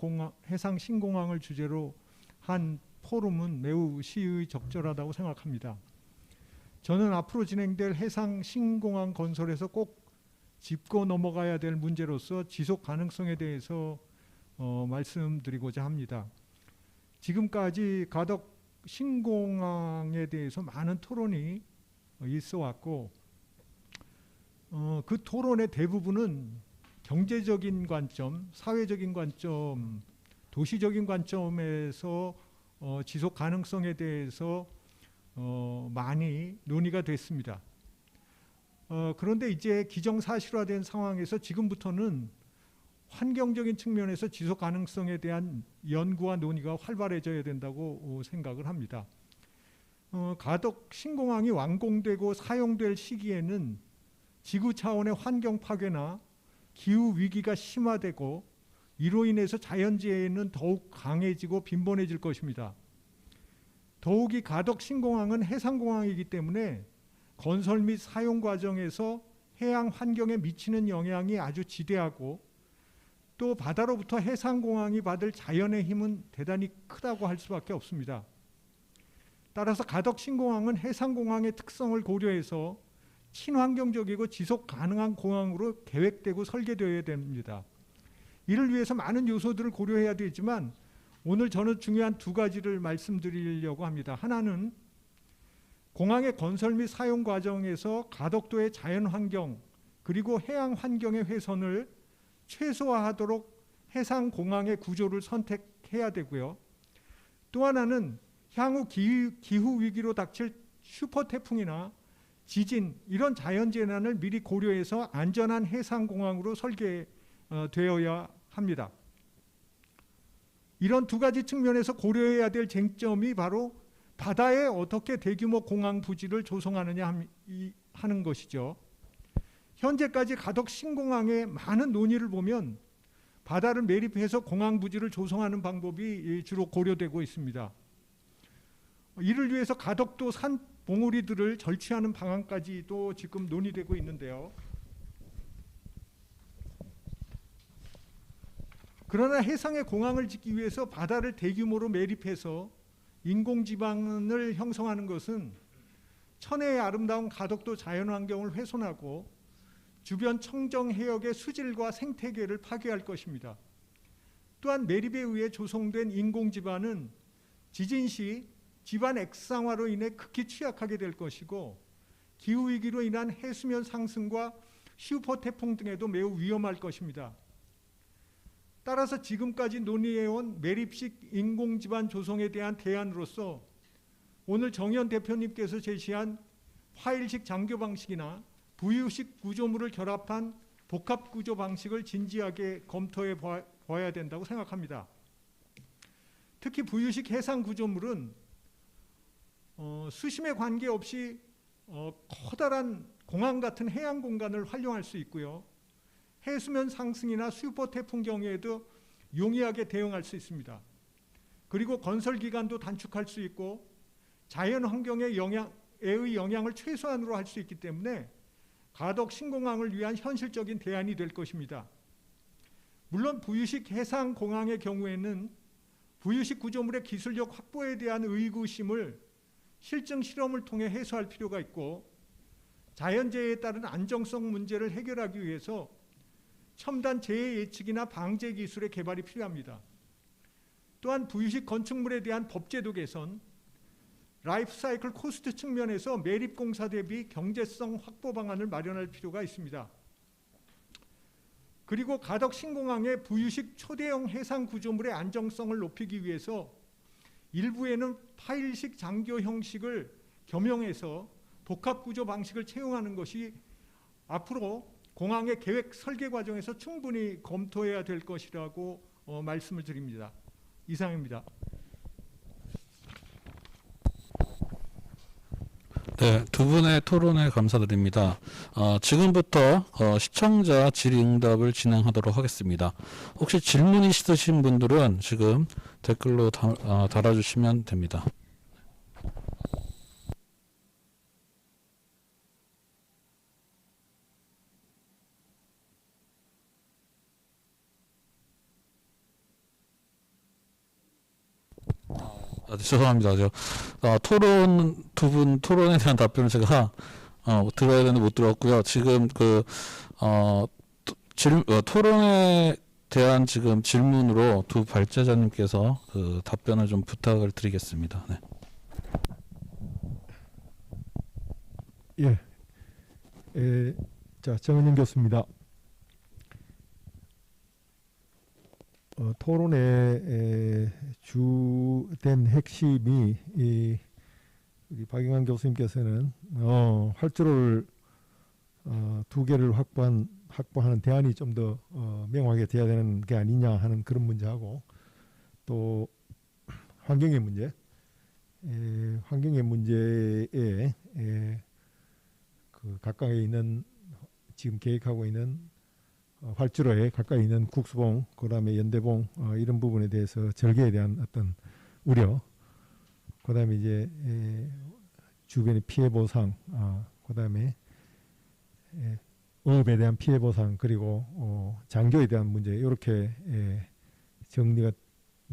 신공항을 주제로 한 포럼은 매우 시의적절하다고 생각합니다. 저는 앞으로 진행될 해상 신공항 건설에서 꼭 짚고 넘어가야 될 문제로서 지속 가능성에 대해서 말씀드리고자 합니다. 지금까지 가덕 신공항에 대해서 많은 토론이 있어 왔고 그 토론의 대부분은 경제적인 관점, 사회적인 관점, 도시적인 관점에서 지속 가능성에 대해서 많이 논의가 됐습니다. 그런데 이제 기정사실화된 상황에서 지금부터는 환경적인 측면에서 지속 가능성에 대한 연구와 논의가 활발해져야 된다고 생각을 합니다. 가덕 신공항이 완공되고 사용될 시기에는 지구 차원의 환경 파괴나 기후 위기가 심화되고 이로 인해서 자연재해는 더욱 강해지고 빈번해질 것입니다. 더욱이 가덕 신공항은 해상공항이기 때문에 건설 및 사용 과정에서 해양 환경에 미치는 영향이 아주 지대하고 또 바다로부터 해상공항이 받을 자연의 힘은 대단히 크다고 할 수밖에 없습니다. 따라서 가덕 신공항은 해상공항의 특성을 고려해서 친환경적이고 지속 가능한 공항으로 계획되고 설계되어야 됩니다. 이를 위해서 많은 요소들을 고려해야 되지만 오늘 저는 중요한 두 가지를 말씀드리려고 합니다. 하나는 공항의 건설 및 사용 과정에서 가덕도의 자연환경 그리고 해양 환경의 훼손을 최소화하도록 해상공항의 구조를 선택해야 되고요. 또 하나는 향후 기후 위기로 닥칠 슈퍼 태풍이나 지진 이런 자연재난을 미리 고려해서 안전한 해상공항으로 설계되어야 합니다. 이런 두 가지 측면에서 고려해야 될 쟁점이 바로 바다에 어떻게 대규모 공항 부지를 조성하느냐 하는 것이죠. 현재까지 가덕 신공항의 많은 논의를 보면 바다를 매립해서 공항 부지를 조성하는 방법이 주로 고려되고 있습니다. 이를 위해서 가덕도 산 봉우리들을 절취하는 방안까지도 지금 논의되고 있는데요. 그러나 해상에 공항을 짓기 위해서 바다를 대규모로 매립해서 인공지방을 형성하는 것은 천혜의 아름다운 가덕도 자연환경을 훼손하고 주변 청정해역의 수질과 생태계를 파괴할 것입니다. 또한 매립에 의해 조성된 인공지반은 지진 시 지반 액상화로 인해 극히 취약하게 될 것이고 기후위기로 인한 해수면 상승과 슈퍼 태풍 등에도 매우 위험할 것입니다. 따라서 지금까지 논의해온 매립식 인공지반 조성에 대한 대안으로서 오늘 정의연 대표님께서 제시한 파일식 장교 방식이나 부유식 구조물을 결합한 복합 구조 방식을 진지하게 검토해 봐야 된다고 생각합니다. 특히 부유식 해상 구조물은 수심에 관계없이 커다란 공항 같은 해양 공간을 활용할 수 있고요. 해수면 상승이나 슈퍼 태풍 경우에도 용이하게 대응할 수 있습니다. 그리고 건설 기간도 단축할 수 있고 자연 환경의 영향을 최소한으로 할 수 있기 때문에 가덕 신공항을 위한 현실적인 대안이 될 것입니다. 물론 부유식 해상 공항의 경우에는 부유식 구조물의 기술력 확보에 대한 의구심을 실증 실험을 통해 해소할 필요가 있고 자연재해에 따른 안정성 문제를 해결하기 위해서 첨단 재해 예측이나 방제 기술의 개발이 필요합니다. 또한 부유식 건축물에 대한 법제도 개선, 라이프 사이클 코스트 측면에서 매립 공사 대비 경제성 확보 방안을 마련할 필요가 있습니다. 그리고 가덕 신공항의 부유식 초대형 해상 구조물의 안정성을 높이기 위해서 일부에는 파일식 장교 형식을 겸용해서 복합 구조 방식을 채용하는 것이 앞으로 공항의 계획 설계 과정에서 충분히 검토해야 될 것이라고 말씀을 드립니다. 이상입니다. 네, 두 분의 토론에 감사드립니다. 지금부터 시청자 질의응답을 진행하도록 하겠습니다. 혹시 질문 있으신 분들은 지금 댓글로 달아주시면 됩니다. 죄송합니다. 토론, 두 분 토론에 대한 답변을 제가 들어야 되는데 못 들었고요. 지금 토론에 대한 지금 질문으로 두 발제자님께서 답변을 좀 부탁을 드리겠습니다. 네. 자, 정은영 교수입니다. 토론의 주된 핵심이 우리 박영환 교수님께서는 활주로를 두 개를 확보하는 대안이 좀 더 명확하게 돼야 되는 게 아니냐 하는 그런 문제하고 또 환경의 문제, 환경의 문제에 그 가까이 있는 지금 계획하고 있는 활주로에 가까이 있는 국수봉, 그다음에 연대봉 이런 부분에 대해서 절개에 대한 어떤 우려, 그다음에 이제 주변의 피해 보상, 그다음에 어업에 대한 피해 보상, 그리고 장교에 대한 문제 이렇게 정리가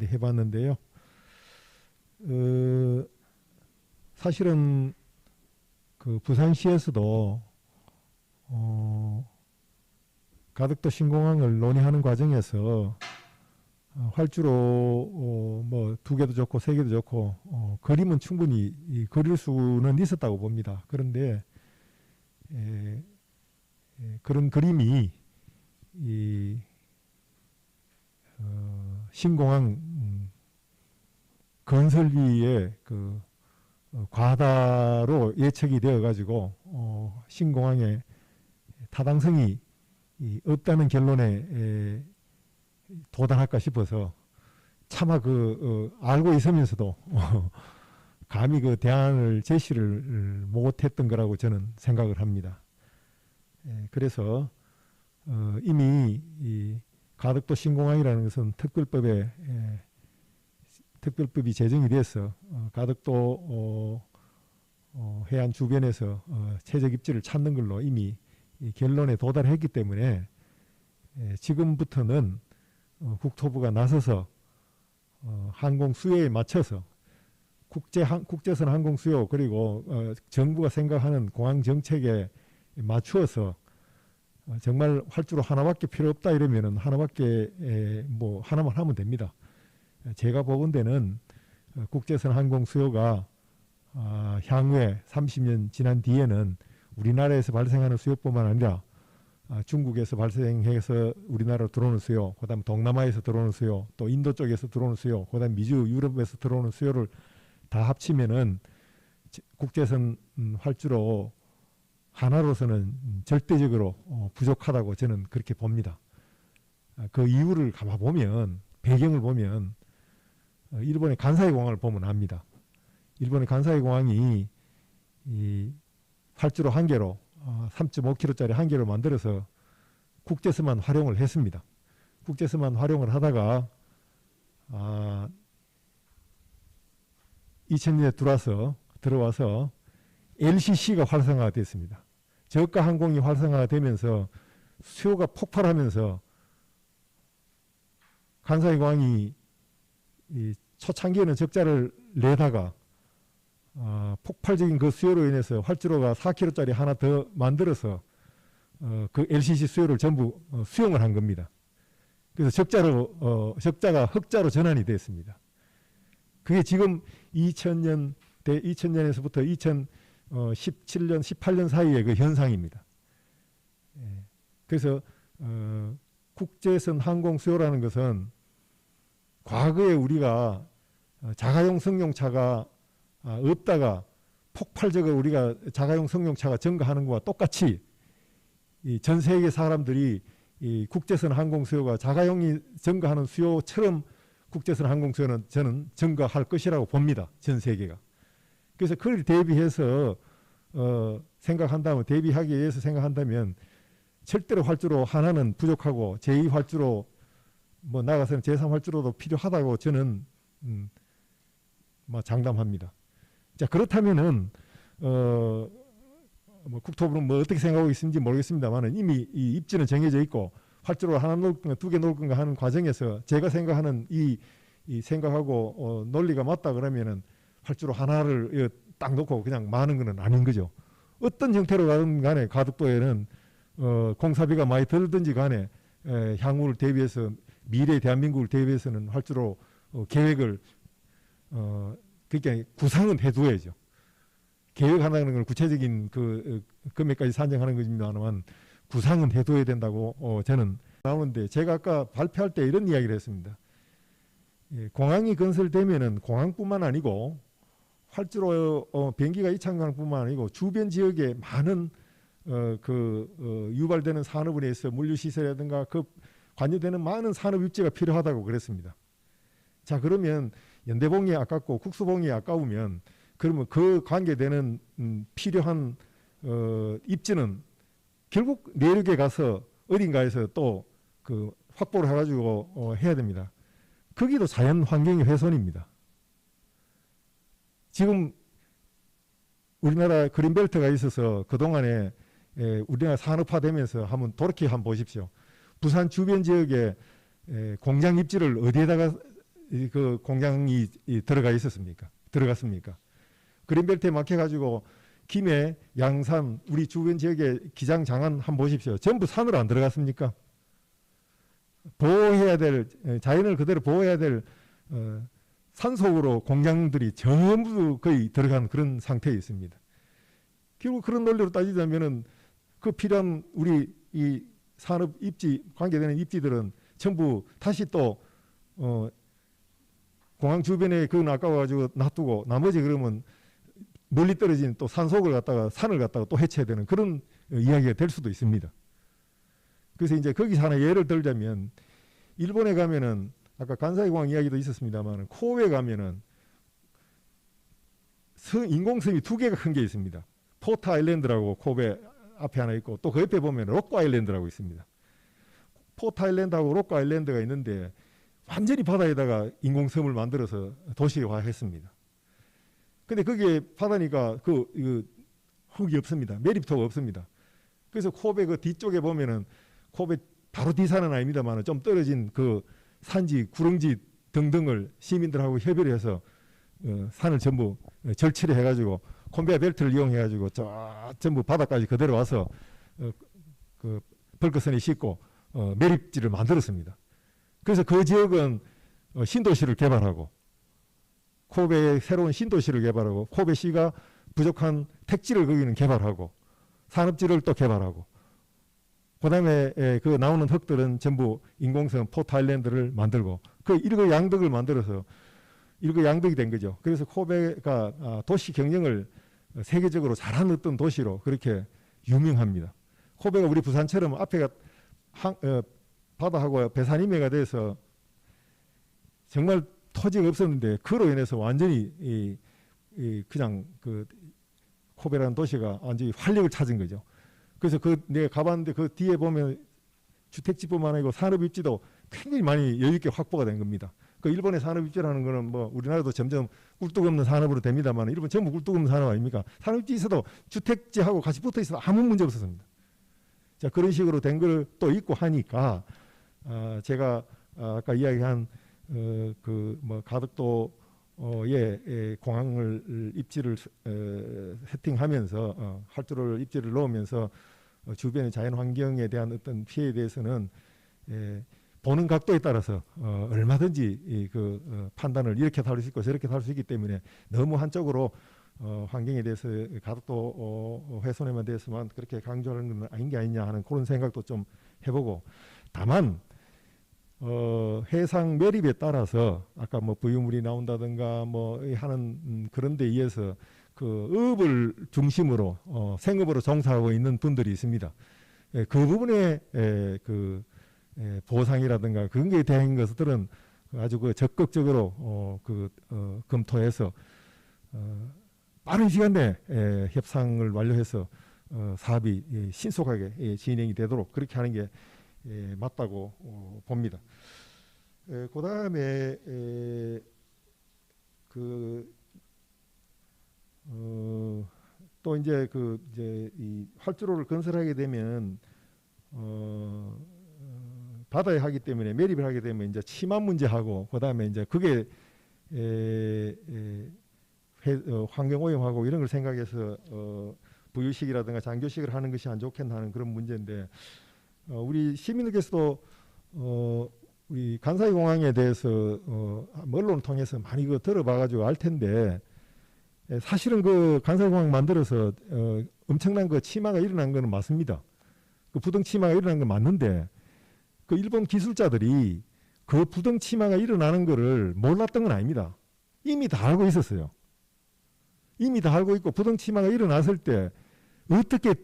해봤는데요. 사실은 그 부산시에서도 가덕도 신공항을 논의하는 과정에서 활주로 뭐 두 개도 좋고 세 개도 좋고 그림은 충분히 그릴 수는 있었다고 봅니다. 그런데 그런 그림이 이 신공항 건설비의 그 과다로 예측이 되어 가지고 신공항의 타당성이 없다는 결론에 도달할까 싶어서 차마 알고 있으면서도 감히 그 대안을 제시를 못했던 거라고 저는 생각을 합니다. 그래서 이미 이 가덕도 신공항이라는 것은 특별법이 제정이 돼서 가덕도 해안 주변에서 최적 입지를 찾는 걸로 이미 이 결론에 도달했기 때문에 지금부터는 국토부가 나서서 항공 수요에 맞춰서 국제선 항공 수요 그리고 정부가 생각하는 공항 정책에 맞추어서 정말 활주로 하나밖에 필요 없다 이러면은 하나밖에 뭐 하나만 하면 됩니다. 제가 보건대는 국제선 항공 수요가 향후에 30년 지난 뒤에는 우리나라에서 발생하는 수요뿐만 아니라 중국에서 발생해서 우리나라로 들어오는 수요, 그다음 동남아에서 들어오는 수요, 또 인도 쪽에서 들어오는 수요, 그다음 미주, 유럽에서 들어오는 수요를 다 합치면은 국제선 활주로 하나로서는 절대적으로 부족하다고 저는 그렇게 봅니다. 그 이유를 가봐보면 배경을 보면 일본의 간사이 공항을 보면 압니다. 일본의 간사이 공항이 이 활주로 한 개로 3.5km짜리 한 개로 만들어서 국제선만 활용을 했습니다. 국제선만 활용을 하다가 2000년에 들어와서 LCC가 활성화가 됐습니다. 저가 항공이 활성화가 되면서 수요가 폭발하면서 간사이 공항이 초창기에는 적자를 내다가 폭발적인 그 수요로 인해서 활주로가 4km짜리 하나 더 만들어서 그 LCC 수요를 전부 수용을 한 겁니다. 그래서 적자가 흑자로 전환이 됐습니다. 그게 지금 2000년에서부터 2017년, 18년 사이의 그 현상입니다. 그래서 국제선 항공 수요라는 것은 과거에 우리가 자가용 승용차가 없다가 폭발적으로 우리가 자가용 승용차가 증가하는 것과 똑같이 전 세계 사람들이 이 국제선 항공 수요가 자가용이 증가하는 수요처럼 국제선 항공 수요는 저는 증가할 것이라고 봅니다. 전 세계가. 그래서 그걸 대비해서 대비하기 위해서 생각한다면 절대로 활주로 하나는 부족하고 제2활주로 뭐 나가서는 제3활주로도 필요하다고 저는 장담합니다. 자, 그렇다면은 뭐 국토부는 뭐 어떻게 생각하고 있는지 모르겠습니다만은 이미 이 입지는 정해져 있고 활주로 하나 놓을 건가 두 개 놓을 건가 하는 과정에서 제가 생각하는 이 생각하고 논리가 맞다 그러면은 활주로 하나를 딱 놓고 그냥 마는 것은 아닌 거죠. 어떤 형태로 가든 간에 가덕도에는 공사비가 많이 들든지 간에 향후를 대비해서 미래 대한민국을 대비해서는 활주로 계획을 그러니까 구상은 해두어야죠. 계획한다는 걸 구체적인 그 금액까지 산정하는 것입니다만 구상은 해둬야 된다고 저는 나오는데 제가 아까 발표할 때 이런 이야기를 했습니다. 공항이 건설되면은 공항뿐만 아니고 활주로 비행기가 이착륙뿐만 아니고 주변 지역에 많은 유발되는 산업에 의해서 물류시설이라든가 그 관여되는 많은 산업 입지가 필요하다고 그랬습니다. 자, 그러면 연대봉이 아깝고 국수봉이 아까우면 그러면 그 관계되는 필요한 입지는 결국 내륙에 가서 어딘가에서 또 그 확보를 해가지고 해야 됩니다. 거기도 자연 환경의 훼손입니다. 지금 우리나라 그린벨트가 있어서 그동안에 우리나라 산업화되면서 한번 돌이켜 한번 보십시오. 부산 주변 지역에 공장 입지를 어디에다가 그 공장이 들어갔습니까? 그린벨트에 막혀가지고 김해, 양산, 우리 주변 지역의 기장, 장안 한번 보십시오. 전부 산으로 안 들어갔습니까? 보호해야 될, 자연을 그대로 보호해야 될 산속으로 공장들이 전부 거의 들어간 그런 상태에 있습니다. 결국 그런 논리로 따지자면은 그 필요한 우리 이 산업 입지, 관계되는 입지들은 전부 다시 또 공항 주변에 그건 아까워가지고 놔두고 나머지 그러면 멀리 떨어진 또 산속을 갖다가 산을 갖다가 또 해쳐야 되는 그런 이야기가 될 수도 있습니다. 그래서 이제 거기서 하나 예를 들자면 일본에 가면은 아까 간사이 공항 이야기도 있었습니다만 코오에 가면은 인공섬이 두 개가 큰 게 있습니다. 포트 아일랜드라고 코베 앞에 하나 있고 또 그 옆에 보면 로코 아일랜드라고 있습니다. 포트 아일랜드하고 로코 아일랜드가 있는데 완전히 바다에다가 인공섬을 만들어서 도시화했습니다. 근데 거기에 바다니까 흙이 없습니다. 메리토가 없습니다. 그래서 코베 그 뒤쪽에 보면은 코베 바로 뒤산은 아닙니다만 좀 떨어진 그 산지, 구릉지 등등을 시민들하고 협의를 해서 산을 전부 절치를 해가지고 컨베이어 벨트를 이용해가지고 저 전부 바닥까지 그대로 와서 그 벌거선이 싣고 매립지를 만들었습니다. 그래서 그 지역은 신도시를 개발하고 코베에 새로운 신도시를 개발하고 코베시가 부족한 택지를 거기는 개발하고 산업지를 또 개발하고 그다음에 그 나오는 흙들은 전부 인공성 포트아일랜드를 만들고 그 일거양득을 만들어서 일거양득이 된 거죠. 그래서 코베가 도시 경영을 세계적으로 잘하는 어떤 도시로 그렇게 유명합니다. 코베가 우리 부산처럼 앞에가 바다하고 배산임해가 돼서 정말 토지가 없었는데 그로 인해서 완전히 그냥 그 코베라는 도시가 완전히 활력을 찾은 거죠. 그래서 내가 가봤는데 그 뒤에 보면 주택지뿐만 아니고 산업입지도 굉장히 많이 여유 있게 확보가 된 겁니다. 그 일본의 산업입지라는 거는 뭐 우리나라도 점점 꿀뚝 없는 산업으로 됩니다만 일본 전부 꿀뚝 없는 산업 아닙니까? 산업입지 있어도 주택지하고 같이 붙어 있어도 아무 문제 없었습니다. 자, 그런 식으로 된 걸 또 있고 하니까 제가 아까 이야기한 그 뭐 가덕도에 공항을 입지를 세팅하면서 활주로를 입지를 놓으면서 주변의 자연 환경에 대한 어떤 피해에 대해서는 보는 각도에 따라서 얼마든지 그 판단을 이렇게 다룰 수 있고 저렇게 다룰 수 있기 때문에 너무 한쪽으로 환경에 대해서 가덕도 훼손에만 대해서만 그렇게 강조하는 건 아닌 게 아니냐 하는 그런 생각도 좀 해보고 다만 해상 매립에 따라서 아까 뭐 부유물이 나온다든가 뭐 하는 그런 데 의해서 그 업을 중심으로 생업으로 종사하고 있는 분들이 있습니다. 그 부분에 그 보상이라든가 그런 게 대한 것들은 아주 그 적극적으로 검토해서 빠른 시간 내에 협상을 완료해서 사업이 신속하게 진행이 되도록 그렇게 하는 게 맞다고 봅니다. 그 다음에 또 이제 이 활주로를 건설하게 되면 바다에 하기 때문에 매립을 하게 되면 이제 치마 문제하고 그 다음에 이제 그게 환경 오염하고 이런 걸 생각해서 부유식이라든가 장교식을 하는 것이 안 좋겠나 하는 그런 문제인데 우리 시민들께서도 우리 간사이 공항에 대해서 언론을 통해서 많이 그 들어봐가지고 알 텐데 사실은 그 간사이 공항 만들어서 엄청난 그 치마가 일어난 거는 맞습니다. 그 부동 치마가 일어난 건 맞는데 그 일본 기술자들이 그 부동 치마가 일어나는 거를 몰랐던 건 아닙니다. 이미 다 알고 있었어요. 이미 다 알고 있고 부동 치마가 일어났을 때 어떻게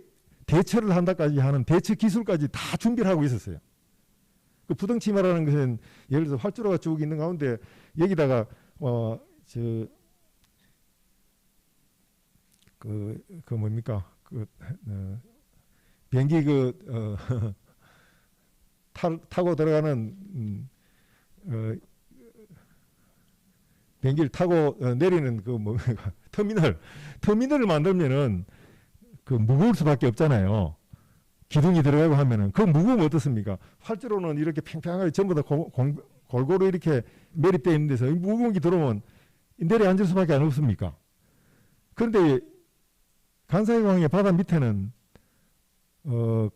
대처를 한다까지 하는 대처 기술까지 다 준비를 하고 있었어요. 그 부동 치마라는 것은 예를 들어서 활주로가 쭉 있는 가운데 여기다가 그 뭡니까 비행기 타고 들어가는 비행기를 타고 내리는 그 뭡니까 터미널을 만들면은 그 무거울 수밖에 없잖아요. 기둥이 들어가고 하면은 그 무거우면 어떻습니까? 활주로는 이렇게 팽팽하게 전부 다 골고루 이렇게 매립되어 있는 데서 무거운 게 들어오면 내려앉을 수밖에 안 없습니까? 그런데 간사이 공항의 바다 밑에는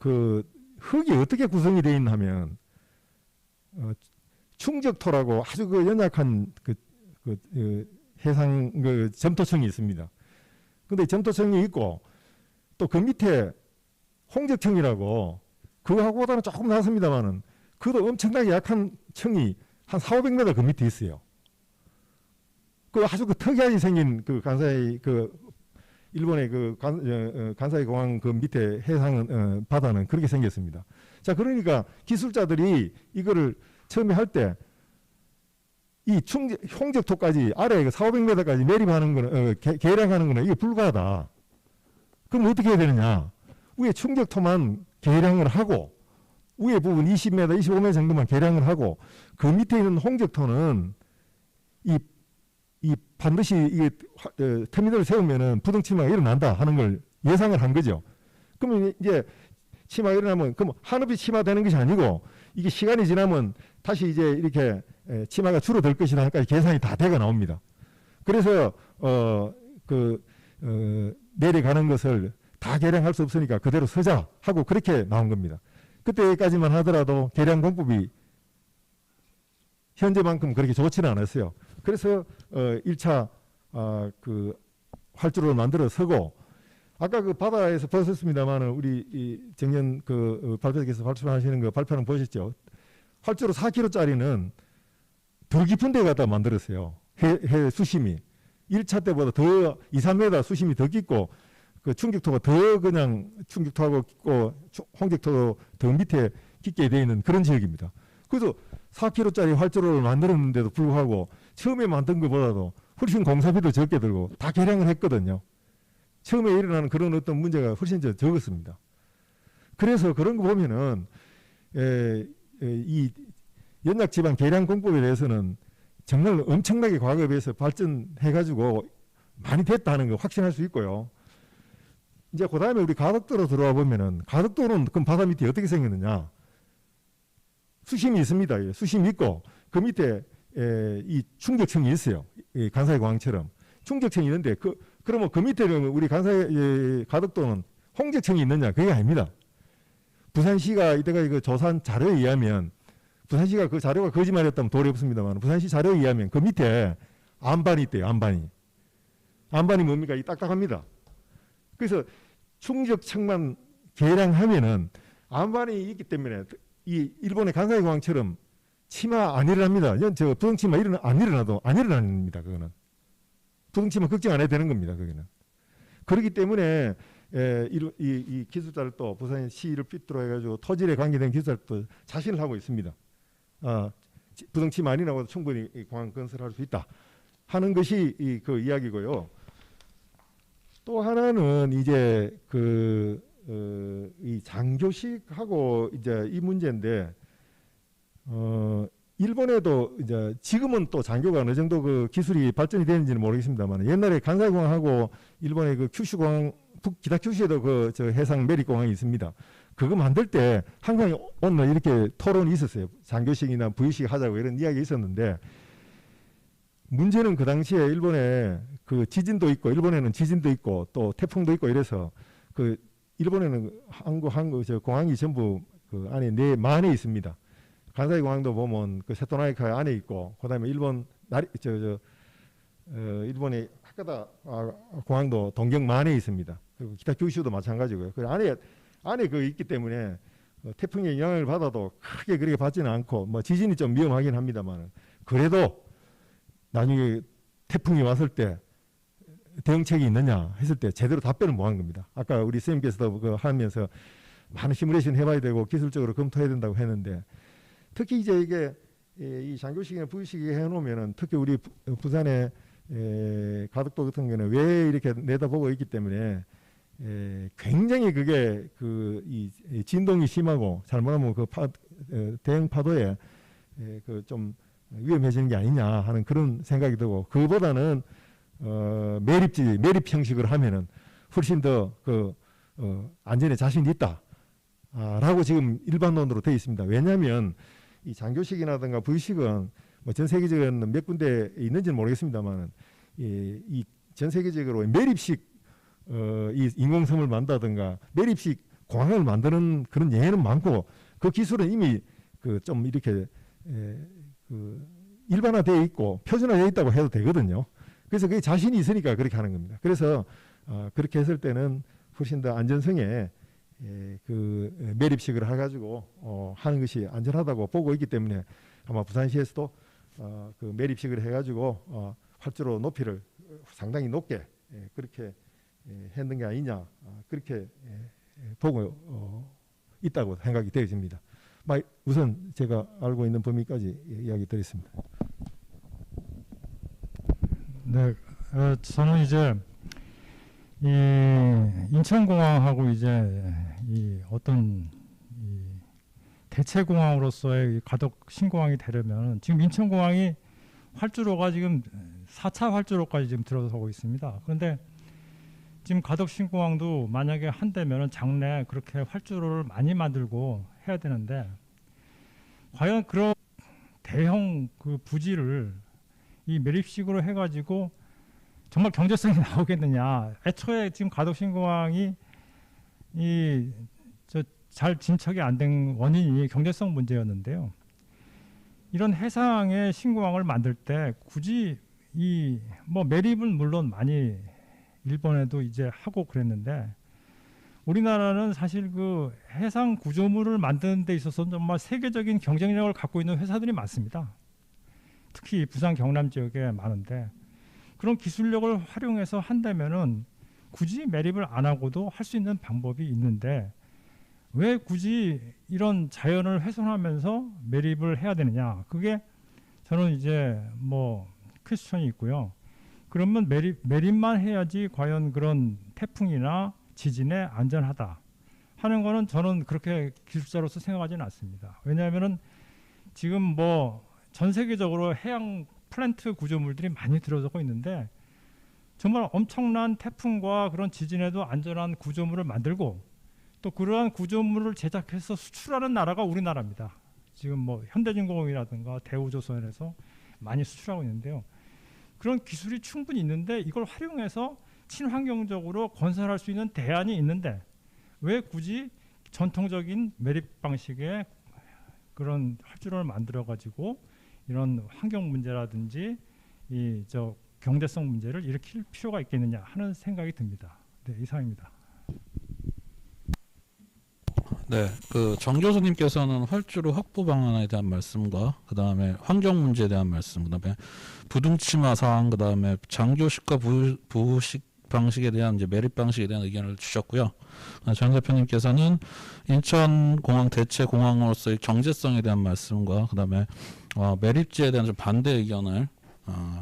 그 흙이 어떻게 구성이 되어 있나 하면 충적토라고 아주 그 연약한 해상 그 점토층이 있습니다. 근데 점토층이 있고 또 그 밑에 홍적층이라고 그거하고보다는 조금 낫습니다만은 그도 엄청나게 약한 층이 한 400~500m 그 밑에 있어요. 그 아주 그 특이하게 생긴 그 간사이 그 일본의 그 간사이 공항 그 밑에 해상은 바다는 그렇게 생겼습니다. 자, 그러니까 기술자들이 이거를 처음에 할 때 이 홍적토까지 아래에 400~500m까지 매립하는 거는 계량하는 거는 이게 불가하다. 그럼 어떻게 해야 되느냐? 위에 충격토만 계량을 하고 위에 부분 20m, 25m 정도만 계량을 하고 그 밑에 있는 홍적토는 이 반드시 이게 터미널을 세우면은 부동치마가 일어난다 하는 걸 예상을 한 거죠. 그러면 이제 치마가 일어나면 그럼 한없이 치마 되는 것이 아니고 이게 시간이 지나면 다시 이제 이렇게 치마가 줄어들 것이다 하니까 계산이 다 돼가 나옵니다. 그래서 내려가는 것을 다 계량할 수 없으니까 그대로 서자 하고 그렇게 나온 겁니다. 그때까지만 하더라도 계량 공법이 현재만큼 그렇게 좋지는 않았어요. 그래서 1차 그 활주로를 만들어 서고, 아까 그 바다에서 벗었습니다만은 우리 이 정년 그 발표께서 발표하시는 거 발표는 보셨죠? 활주로 4km짜리는 더 깊은 데 갖다 만들었어요. 해 수심이 1차 때보다 더 2, 3m 수심이 더 깊고, 그 충격토가 더 그냥 충격토하고 깊고 홍격토도 더 밑에 깊게 되어 있는 그런 지역입니다. 그래서 4km짜리 활주로를 만들었는데도 불구하고 처음에 만든 것보다도 훨씬 공사비도 적게 들고 다 계량을 했거든요. 처음에 일어나는 그런 어떤 문제가 훨씬 적었습니다. 그래서 그런 거 보면은 이 연약지방 계량 공법에 대해서는 정말 엄청나게 과거에 비해서 발전해가지고 많이 됐다는 거 확신할 수 있고요. 이제 그 다음에 우리 가덕도로 들어와 보면은, 가덕도는 그럼 바다 밑에 어떻게 생겼느냐? 수심이 있습니다. 수심이 있고 그 밑에 이 충격층이 있어요. 이 간사이 공항처럼 충격층이 있는데 그러면 그 밑에는 우리 간사이 가덕도는 홍적층이 있느냐? 그게 아닙니다. 부산시가 이때가 이거 조사한 자료에 의하면, 부산시가 그 자료가 거짓말이었다면 도리 없습니다만, 부산시 자료에 의하면 그 밑에 안반이 있대요. 안반이 뭡니까? 이 딱딱합니다. 그래서 충격층만 계량하면은 안반이 있기 때문에 이 일본의 간사이 공항처럼 치마 안 일어납니다. 저 부동치마 안 일어나도 안 일어납니다. 그거는 부동치마 걱정 안 해도 되는 겁니다. 거기는. 그렇기 때문에 이 기술자를 또 부산시를 삐뚤어 해가지고 토질에 관계된 기술자를 또 자신을 하고 있습니다. 부동치마 안 일어나도 충분히 공항 건설할 수 있다 하는 것이 그 이야기고요. 또 하나는 이제 이 장교식하고 이제 이 문제인데, 일본에도 이제 지금은 또 장교가 어느 정도 그 기술이 발전이 되는지는 모르겠습니다만, 옛날에 간사이공항하고 일본의 그 큐슈공항, 기타 큐슈에도 저 해상 매립공항이 있습니다. 그거 만들 때 항상 오늘 이렇게 토론이 있었어요. 장교식이나 부유식 하자고 이런 이야기 있었는데, 문제는 그 당시에 일본에 그 지진도 있고, 일본에는 지진도 있고 또 태풍도 있고 이래서 그 일본에는 한국 저 공항이 전부 그 안에 만에 있습니다. 간사이 공항도 보면 그 세토나이카 안에 있고, 그다음에 일본 일본의 하카다 공항도 동경만에 있습니다. 그리고 기타 규슈도 마찬가지고요. 그 안에 그 있기 때문에 태풍의 영향을 받아도 크게 그렇게 받지는 않고, 뭐 지진이 좀 위험하긴 합니다만, 그래도 나중에 태풍이 왔을 때 대응책이 있느냐 했을 때 제대로 답변을 못 한 겁니다. 아까 우리 선생님께서도 그 하면서 많은 시뮬레이션 해봐야 되고 기술적으로 검토해야 된다고 했는데, 특히 이제 이게 이 장교식이나 부유식이 해놓으면은, 특히 우리 부산의 가덕도 같은 경우는 왜 이렇게 내다보고 있기 때문에 굉장히 그게 이 진동이 심하고 잘못하면 대형 파도에 그 좀 위험해지는 게 아니냐 하는 그런 생각이 들고, 그보다는 매립 형식으로 하면은 훨씬 더 안전에 자신이 있다라고 지금 일반론으로 되어 있습니다. 왜냐하면 이 장교식이라든가 부유식은 뭐 전 세계적으로 몇 군데 있는지는 모르겠습니다만, 이 전 세계적으로 매립식 이 인공섬을 만든다든가 매립식 공항을 만드는 그런 예는 많고, 그 기술은 이미 좀 이렇게 일반화되어 있고 표준화되어 있다고 해도 되거든요. 그래서 그게 자신이 있으니까 그렇게 하는 겁니다. 그래서 그렇게 했을 때는 훨씬 더 안전성에 매립식을 해가지고 하는 것이 안전하다고 보고 있기 때문에, 아마 부산시에서도 그 매립식을 해가지고 활주로 높이를 상당히 높게 그렇게 했는 게 아니냐, 그렇게 보고 있다고 생각이 되어집니다. 우선 제가 알고 있는 범위까지 이야기 드렸습니다. 네, 저는 이제 이 인천공항하고 이제 이 어떤 이 대체공항으로서의 가덕 신공항이 되려면, 지금 인천공항이 활주로가 지금 4차 활주로까지 지금 들어서고 있습니다. 그런데 지금 가덕 신공항도 만약에 한다면은 장래 그렇게 활주로를 많이 만들고 해야 되는데, 과연 그런 대형 그 부지를 이 매립식으로 해가지고 정말 경제성이 나오겠느냐. 애초에 지금 가덕신공항이 잘 진척이 안 된 원인이 경제성 문제였는데요. 이런 해상의 신공항을 만들 때 굳이 이 뭐 매립은 물론 많이 일본에도 이제 하고 그랬는데 우리나라는 사실 그 해상 구조물을 만드는 데 있어서 정말 세계적인 경쟁력을 갖고 있는 회사들이 많습니다. 특히 부산 경남 지역에 많은데 그런 기술력을 활용해서 한다면은 굳이 매립을 안 하고도 할 수 있는 방법이 있는데 왜 굳이 이런 자연을 훼손하면서 매립을 해야 되느냐. 그게 저는 이제 뭐 퀘스천이 있고요. 그러면 매립만 해야지 과연 그런 태풍이나 지진에 안전하다 하는 거는 저는 그렇게 기술자로서 생각하지는 않습니다. 왜냐하면은 지금 뭐 전 세계적으로 해양 플랜트 구조물들이 많이 들어서고 있는데 정말 엄청난 태풍과 그런 지진에도 안전한 구조물을 만들고 또 그러한 구조물을 제작해서 수출하는 나라가 우리나라입니다. 지금 뭐 현대중공업이라든가 대우조선에서 많이 수출하고 있는데요. 그런 기술이 충분히 있는데 이걸 활용해서 친환경적으로 건설할 수 있는 대안이 있는데 왜 굳이 전통적인 매립 방식의 그런 활주로를 만들어 가지고 이런 환경 문제라든지 경제성 문제를 일으킬 필요가 있겠느냐 하는 생각이 듭니다. 네, 이상입니다. 네, 그 정 교수님께서는 활주로 확보 방안에 대한 말씀과 그 다음에 환경 문제에 대한 말씀, 그 다음에 부등치마 사항, 그 다음에 장교식과 부식 방식에 대한 이제 매립 방식에 대한 의견을 주셨고요. 정 대표님께서는 인천공항 대체 공항으로서의 경제성에 대한 말씀과 그 다음에 매립지에 대한 좀 반대 의견을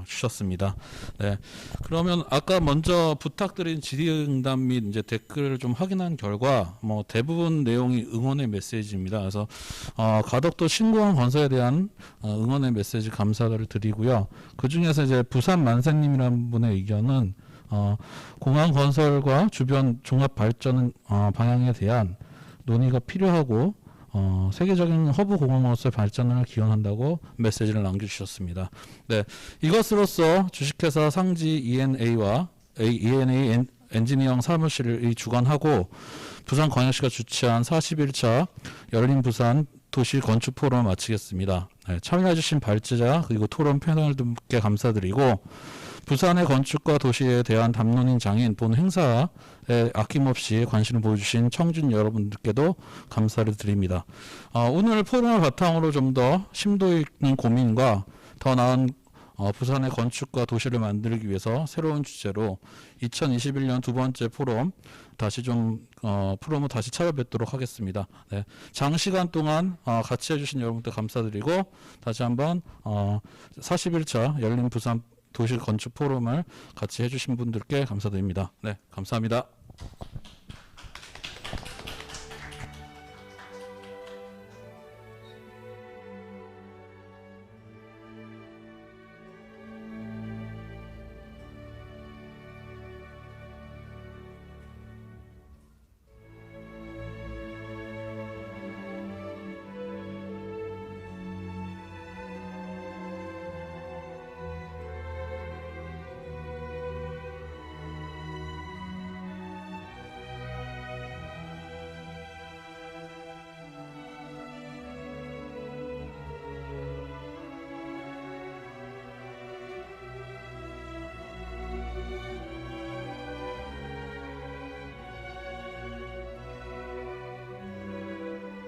주셨습니다. 네. 그러면 아까 먼저 부탁드린 질의응답 및 이제 댓글을 좀 확인한 결과 뭐 대부분 내용이 응원의 메시지입니다. 그래서 가덕도 신공항 건설에 대한 응원의 메시지 감사를 드리고요. 그 중에서 이제 부산 만세님이라는 분의 의견은 공항 건설과 주변 종합 발전 방향에 대한 논의가 필요하고 세계적인 허브 공항으로서의 발전을 기원한다고 메시지를 남겨주셨습니다. 네, 이것으로써 주식회사 상지 ENA 엔지니어링 사무실을 주관하고 부산광역시가 주최한 41차 열린 부산 도시 건축 포럼을 마치겠습니다. 네, 참여해주신 발제자 그리고 토론 패널들께 감사드리고 부산의 건축과 도시에 대한 담론인 장인 본 행사에 아낌없이 관심을 보여주신 청중 여러분들께도 감사를 드립니다. 오늘 포럼을 바탕으로 좀 더 심도 있는 고민과 더 나은 부산의 건축과 도시를 만들기 위해서 새로운 주제로 2021년 두 번째 포럼 프로모 다시 찾아뵙도록 하겠습니다. 네, 장시간 동안 같이 해주신 여러분들 감사드리고 다시 한번 41차 열린 부산 도시 건축 포럼을 같이 해주신 분들께 감사드립니다. 네, 감사합니다.